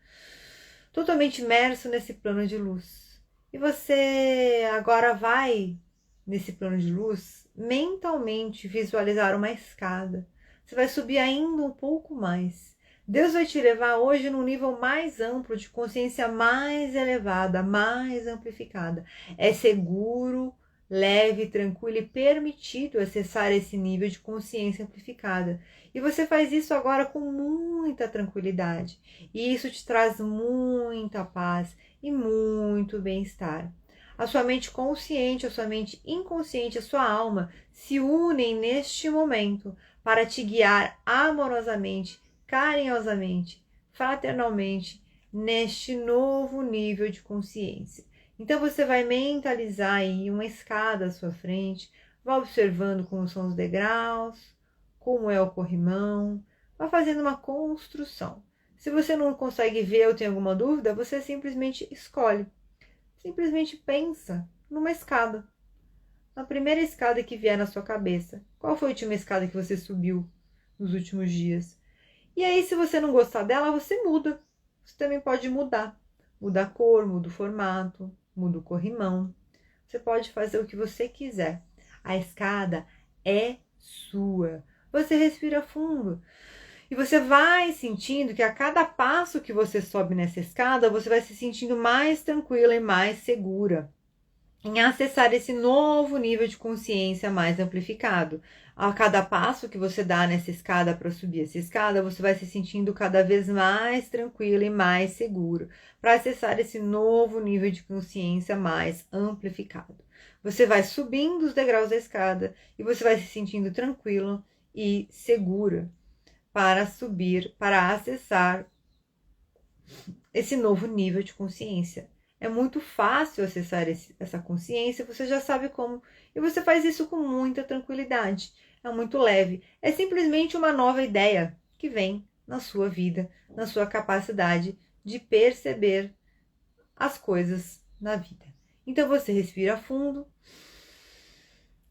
totalmente imerso nesse plano de luz. E você agora vai, nesse plano de luz, mentalmente visualizar uma escada. Você vai subir ainda um pouco mais. Deus vai te levar hoje num nível mais amplo, de consciência mais elevada, mais amplificada. É seguro, leve, tranquilo e permitido acessar esse nível de consciência amplificada. E você faz isso agora com muita tranquilidade. E isso te traz muita paz e muito bem-estar. A sua mente consciente, a sua mente inconsciente, a sua alma se unem neste momento para te guiar amorosamente, carinhosamente, fraternalmente, neste novo nível de consciência. Então você vai mentalizar aí uma escada à sua frente, vai observando como são os degraus, como é o corrimão, vai fazendo uma construção. Se você não consegue ver ou tem alguma dúvida, você simplesmente escolhe. Simplesmente pensa numa escada. Na primeira escada que vier na sua cabeça. Qual foi a última escada que você subiu nos últimos dias? E aí, se você não gostar dela, você muda. Você também pode mudar. Muda a cor, muda o formato, muda o corrimão. Você pode fazer o que você quiser. A escada é sua. Você respira fundo. E você vai sentindo que a cada passo que você sobe nessa escada, você vai se sentindo mais tranquila e mais segura em acessar esse novo nível de consciência mais amplificado. A cada passo que você dá nessa escada para subir essa escada, você vai se sentindo cada vez mais tranquilo e mais seguro para acessar esse novo nível de consciência mais amplificado. Você vai subindo os degraus da escada e você vai se sentindo tranquilo e segura para subir, para acessar esse novo nível de consciência. É muito fácil acessar essa consciência, você já sabe como, e você faz isso com muita tranquilidade. É muito leve, é simplesmente uma nova ideia que vem na sua vida, na sua capacidade de perceber as coisas na vida. Então você respira fundo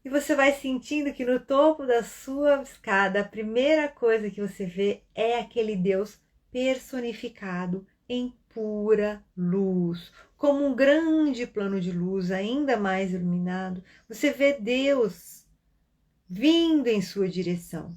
e você vai sentindo que no topo da sua escada, a primeira coisa que você vê é aquele Deus personificado em pura luz, como um grande plano de luz ainda mais iluminado. Você vê Deus vindo em sua direção,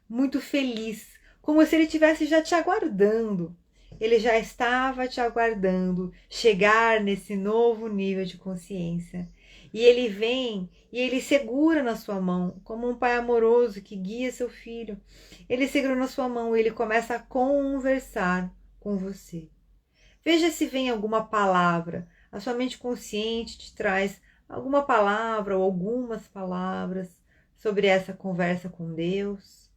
muito feliz, como se ele estivesse já te aguardando. Ele já estava te aguardando chegar nesse novo nível de consciência. E ele vem e ele segura na sua mão, como um pai amoroso que guia seu filho. Ele segura na sua mão e ele começa a conversar com você. Veja se vem alguma palavra. A sua mente consciente te traz alguma palavra ou algumas palavras sobre essa conversa com Deus.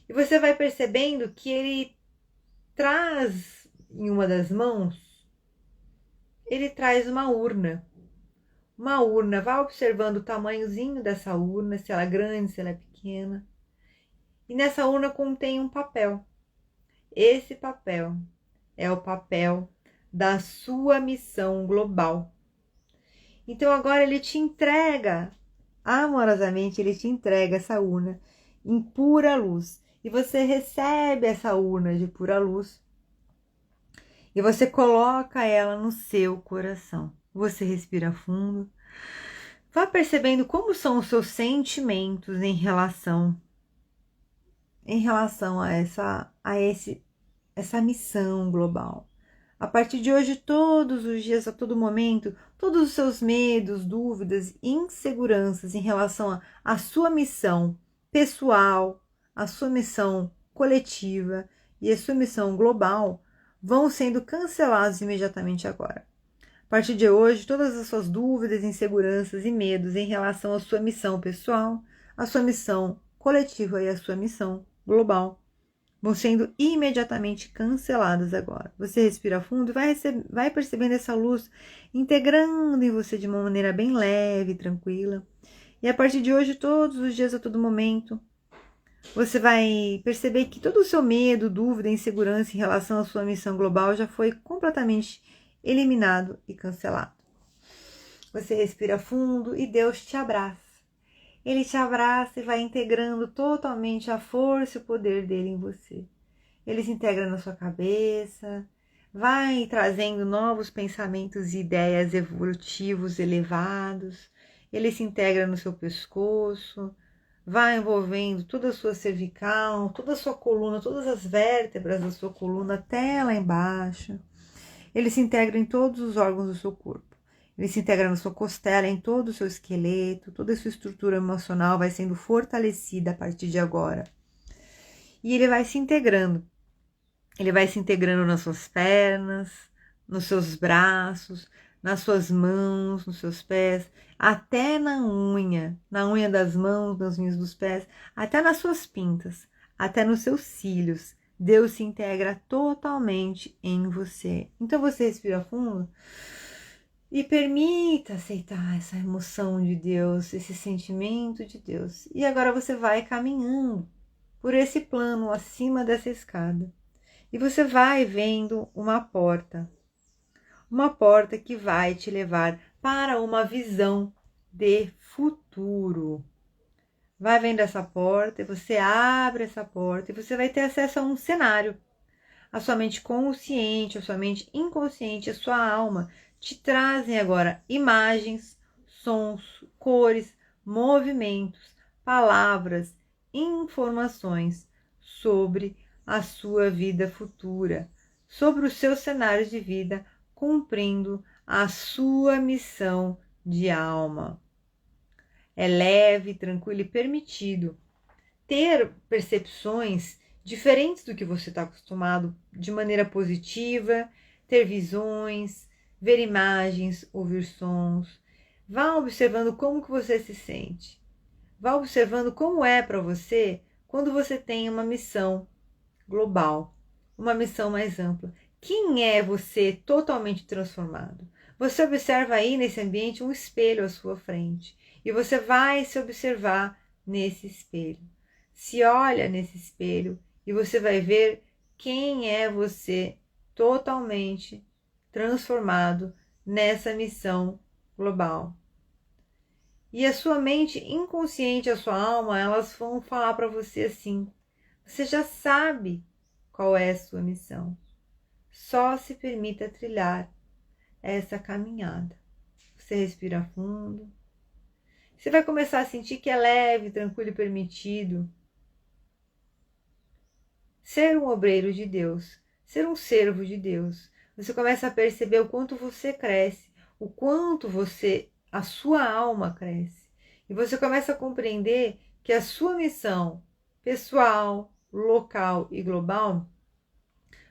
E você vai percebendo que ele traz em uma das mãos, ele traz uma urna. Uma urna, vai observando o tamanhozinho dessa urna, se ela é grande, se ela é pequena. E nessa urna contém um papel. Esse papel é o papel da sua missão global. Então agora ele te entrega, amorosamente, ele te entrega essa urna em pura luz. E você recebe essa urna de pura luz e você coloca ela no seu coração. Você respira fundo. Vá percebendo como são os seus sentimentos em relação a essa missão global. A partir de hoje, todos os dias, a todo momento, todos os seus medos, dúvidas e inseguranças em relação à sua missão pessoal, à sua missão coletiva e à sua missão global vão sendo cancelados imediatamente agora. A partir de hoje, todas as suas dúvidas, inseguranças e medos em relação à sua missão pessoal, à sua missão coletiva e à sua missão global vão sendo imediatamente canceladas agora. Você respira fundo e vai percebendo essa luz integrando em você de uma maneira bem leve, tranquila. E a partir de hoje, todos os dias, a todo momento, você vai perceber que todo o seu medo, dúvida, insegurança em relação à sua missão global já foi completamente eliminado e cancelado. Você respira fundo e Deus te abraça. Ele te abraça e vai integrando totalmente a força e o poder dele em você. Ele se integra na sua cabeça, vai trazendo novos pensamentos e ideias evolutivos elevados. Ele se integra no seu pescoço, vai envolvendo toda a sua cervical, toda a sua coluna, todas as vértebras da sua coluna até lá embaixo. Ele se integra em todos os órgãos do seu corpo. Ele se integra na sua costela, em todo o seu esqueleto, toda a sua estrutura emocional vai sendo fortalecida a partir de agora. E ele vai se integrando. Ele vai se integrando nas suas pernas, nos seus braços, nas suas mãos, nos seus pés, até na unha das mãos, nas unhas dos pés, até nas suas pintas, até nos seus cílios. Deus se integra totalmente em você. Então você respira fundo e permita aceitar essa emoção de Deus, esse sentimento de Deus. E agora você vai caminhando por esse plano acima dessa escada. E você vai vendo uma porta que vai te levar para uma visão de futuro. Vai vendo essa porta e você abre essa porta e você vai ter acesso a um cenário. A sua mente consciente, a sua mente inconsciente, a sua alma te trazem agora imagens, sons, cores, movimentos, palavras, informações sobre a sua vida futura, sobre o seu cenário de vida, cumprindo a sua missão de alma. É leve, tranquilo e permitido ter percepções diferentes do que você está acostumado, de maneira positiva, ter visões, ver imagens, ouvir sons. Vá observando como que você se sente. Vá observando como é para você quando você tem uma missão global, uma missão mais ampla. Quem é você totalmente transformado? Você observa aí nesse ambiente um espelho à sua frente e você vai se observar nesse espelho. Se olha nesse espelho e você vai ver quem é você totalmente transformado nessa missão global. E a sua mente inconsciente, a sua alma, elas vão falar para você assim: você já sabe qual é a sua missão. Só se permita trilhar essa caminhada. Você respira fundo. Você vai começar a sentir que é leve, tranquilo e permitido ser um obreiro de Deus, ser um servo de Deus. Você começa a perceber o quanto você cresce, o quanto a sua alma cresce. E você começa a compreender que a sua missão pessoal, local e global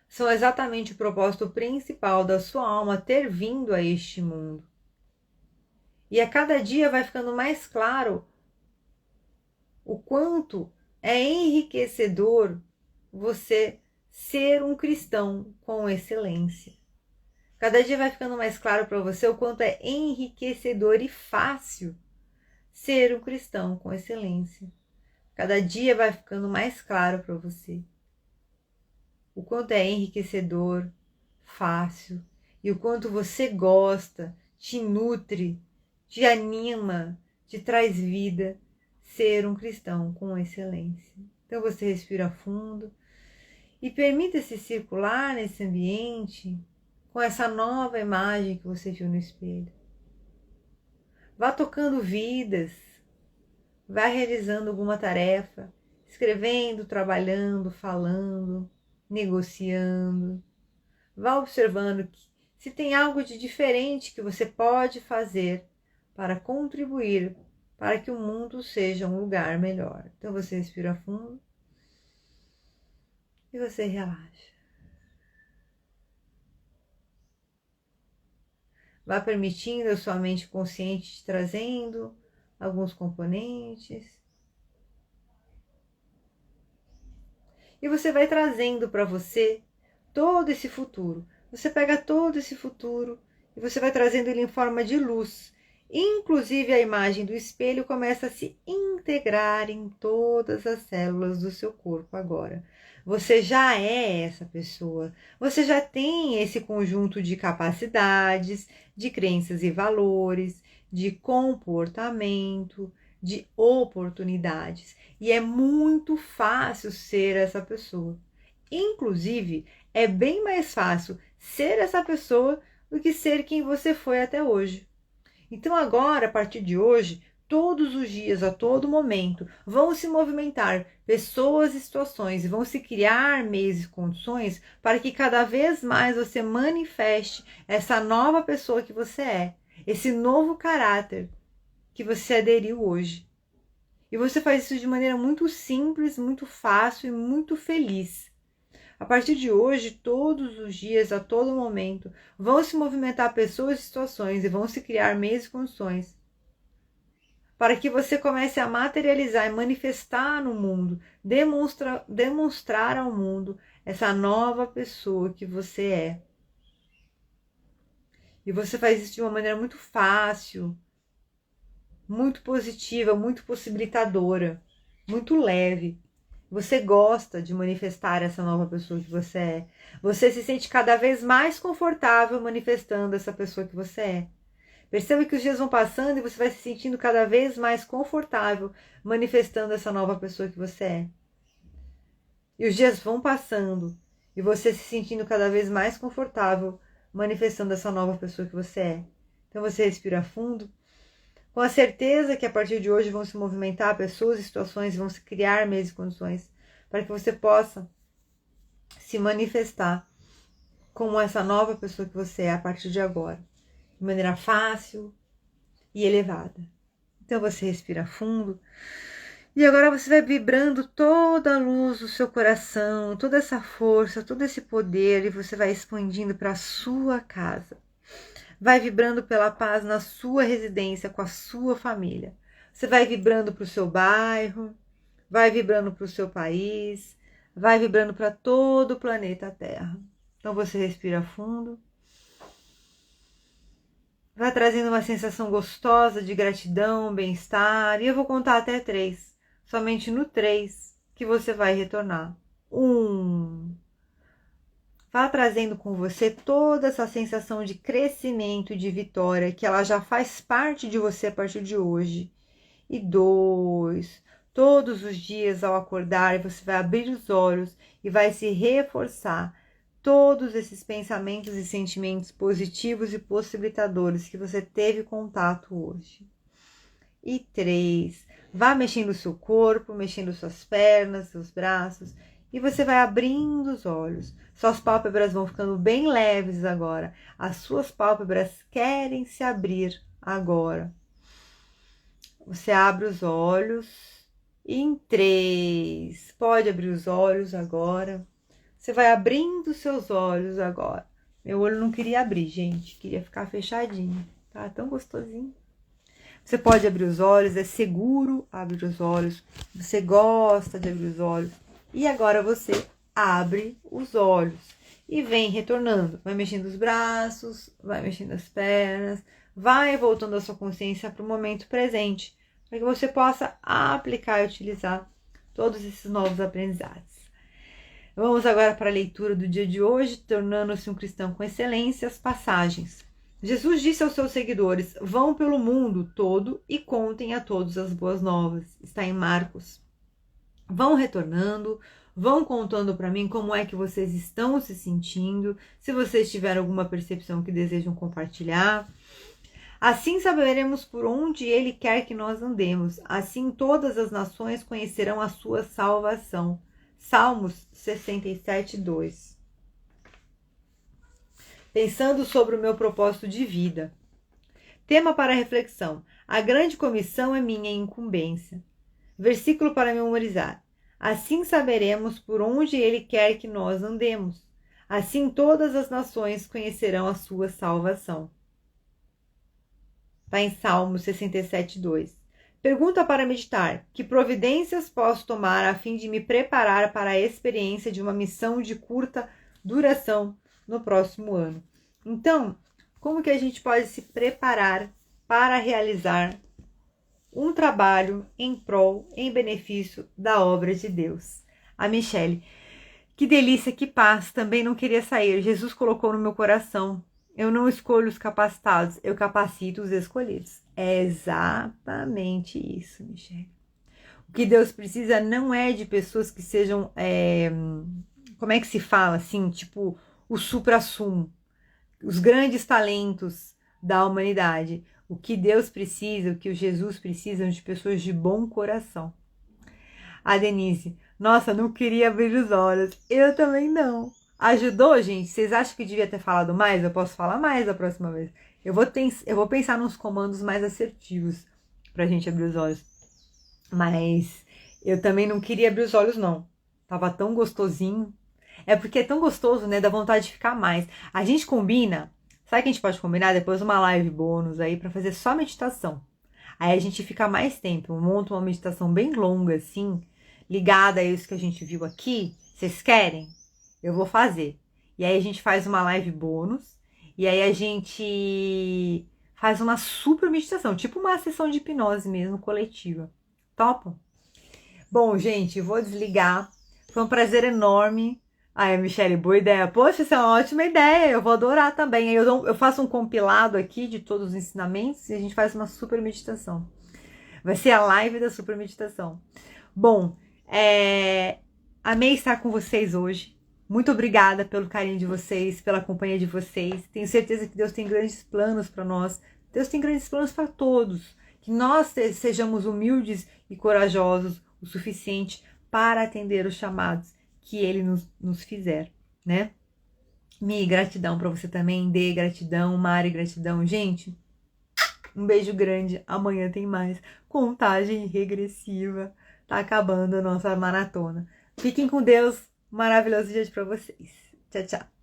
são exatamente o propósito principal da sua alma ter vindo a este mundo. E a cada dia vai ficando mais claro o quanto é enriquecedor você ser um cristão com excelência. Cada dia vai ficando mais claro para você o quanto é enriquecedor e fácil ser um cristão com excelência. Cada dia vai ficando mais claro para você o quanto é enriquecedor, fácil, e o quanto você gosta, te nutre, te anima, te traz vida ser um cristão com excelência. Então você respira fundo e permita-se circular nesse ambiente com essa nova imagem que você viu no espelho. Vá tocando vidas, vá realizando alguma tarefa, escrevendo, trabalhando, falando, negociando. Vá observando se tem algo de diferente que você pode fazer para contribuir para que o mundo seja um lugar melhor. Então você respira fundo e você relaxa. Vá permitindo a sua mente consciente te trazendo alguns componentes. E você vai trazendo para você todo esse futuro. Você pega todo esse futuro e você vai trazendo ele em forma de luz. Inclusive a imagem do espelho começa a se integrar em todas as células do seu corpo agora. Você já é essa pessoa. Você já tem esse conjunto de capacidades, de crenças e valores, de comportamento, de oportunidades. E é muito fácil ser essa pessoa. Inclusive, é bem mais fácil ser essa pessoa do que ser quem você foi até hoje. Então agora, a partir de hoje, todos os dias, a todo momento, vão se movimentar pessoas e situações e vão se criar meios e condições para que cada vez mais você manifeste essa nova pessoa que você é, esse novo caráter que você aderiu hoje. E você faz isso de maneira muito simples, muito fácil e muito feliz. A partir de hoje, todos os dias, a todo momento, vão se movimentar pessoas e situações e vão se criar meios e condições para que você comece a materializar e manifestar no mundo, demonstrar ao mundo essa nova pessoa que você é. E você faz isso de uma maneira muito fácil, muito positiva, muito possibilitadora, muito leve. Você gosta de manifestar essa nova pessoa que você é. Você se sente cada vez mais confortável manifestando essa pessoa que você é. Perceba que os dias vão passando e você vai se sentindo cada vez mais confortável manifestando essa nova pessoa que você é. E os dias vão passando e você se sentindo cada vez mais confortável manifestando essa nova pessoa que você é. Então você respira fundo, com a certeza que a partir de hoje vão se movimentar pessoas e situações, vão se criar meios e condições para que você possa se manifestar como essa nova pessoa que você é a partir de agora, de maneira fácil e elevada. Então você respira fundo e agora você vai vibrando toda a luz do seu coração, toda essa força, todo esse poder e você vai expandindo para a sua casa. Vai vibrando pela paz na sua residência, com a sua família. Você vai vibrando para o seu bairro, vai vibrando para o seu país, vai vibrando para todo o planeta Terra. Então você respira fundo. Vai trazendo uma sensação gostosa de gratidão, bem-estar. E eu vou contar até 3. Somente no 3 que você vai retornar. 1. Vá trazendo com você toda essa sensação de crescimento e de vitória, que ela já faz parte de você a partir de hoje. E 2, todos os dias ao acordar, você vai abrir os olhos e vai se reforçar todos esses pensamentos e sentimentos positivos e possibilitadores que você teve contato hoje. E 3, vá mexendo o seu corpo, mexendo suas pernas, seus braços, e você vai abrindo os olhos. Suas pálpebras vão ficando bem leves agora. As suas pálpebras querem se abrir agora. Você abre os olhos. E em 3, pode abrir os olhos agora. Você vai abrindo seus olhos agora. Meu olho não queria abrir, gente. Queria ficar fechadinho. Tá tão gostosinho. Você pode abrir os olhos, é seguro abrir os olhos. Você gosta de abrir os olhos. E agora você abre os olhos e vem retornando. Vai mexendo os braços, vai mexendo as pernas, vai voltando a sua consciência para o momento presente, para que você possa aplicar e utilizar todos esses novos aprendizados. Vamos agora para a leitura do dia de hoje, tornando-se um cristão com excelência, as passagens. Jesus disse aos seus seguidores: vão pelo mundo todo e contem a todos as boas novas. Está em Marcos. Vão retornando, vão contando para mim como é que vocês estão se sentindo, se vocês tiverem alguma percepção que desejam compartilhar. Assim saberemos por onde Ele quer que nós andemos. Assim todas as nações conhecerão a sua salvação. Salmos 67, 2. pensando sobre o meu propósito de vida. Tema para reflexão: a grande comissão é minha incumbência. Versículo para memorizar: assim saberemos por onde Ele quer que nós andemos. Assim todas as nações conhecerão a sua salvação. Está em Salmo 67:2. Pergunta para meditar: que providências posso tomar a fim de me preparar para a experiência de uma missão de curta duração no próximo ano? Então, como que a gente pode se preparar para realizar um trabalho em prol, em benefício da obra de Deus? A Michele: que delícia, que paz, também não queria sair. Jesus colocou no meu coração. Eu não escolho os capacitados, eu capacito os escolhidos. É exatamente isso, Michele. O que Deus precisa não é de pessoas que sejam, como é que se fala assim, tipo o suprassumo, os grandes talentos da humanidade. O que Deus precisa, o que o Jesus precisa, de pessoas de bom coração. A Denise: nossa, não queria abrir os olhos. Eu também não. Ajudou, gente? Vocês acham que devia ter falado mais? Eu posso falar mais da próxima vez. Eu vou pensar nos comandos mais assertivos pra gente abrir os olhos. Mas eu também não queria abrir os olhos, não. Tava tão gostosinho. É porque é tão gostoso, né? Dá vontade de ficar mais. A gente combina. Sabe que a gente pode combinar? Depois uma live bônus aí pra fazer só meditação. Aí a gente fica mais tempo. Eu monto uma meditação bem longa, assim, ligada a isso que a gente viu aqui. Vocês querem? Eu vou fazer. E aí a gente faz uma live bônus. E aí a gente faz uma super meditação. Tipo uma sessão de hipnose mesmo, coletiva. Topam? Bom, gente, vou desligar. Foi um prazer enorme. Ai, Michele, boa ideia. Poxa, essa é uma ótima ideia. Eu vou adorar também. Aí eu faço um compilado aqui de todos os ensinamentos e a gente faz uma super meditação. Vai ser a live da super meditação. Bom, amei estar com vocês hoje. Muito obrigada pelo carinho de vocês, pela companhia de vocês. Tenho certeza que Deus tem grandes planos para nós. Deus tem grandes planos para todos. Que nós sejamos humildes e corajosos o suficiente para atender os chamados que Ele nos fizer, né? Mi, gratidão para você também. Dê gratidão. Mari, gratidão. Gente, um beijo grande. Amanhã tem mais. Contagem regressiva. Tá acabando a nossa maratona. Fiquem com Deus. Um maravilhoso dia para vocês. Tchau, tchau.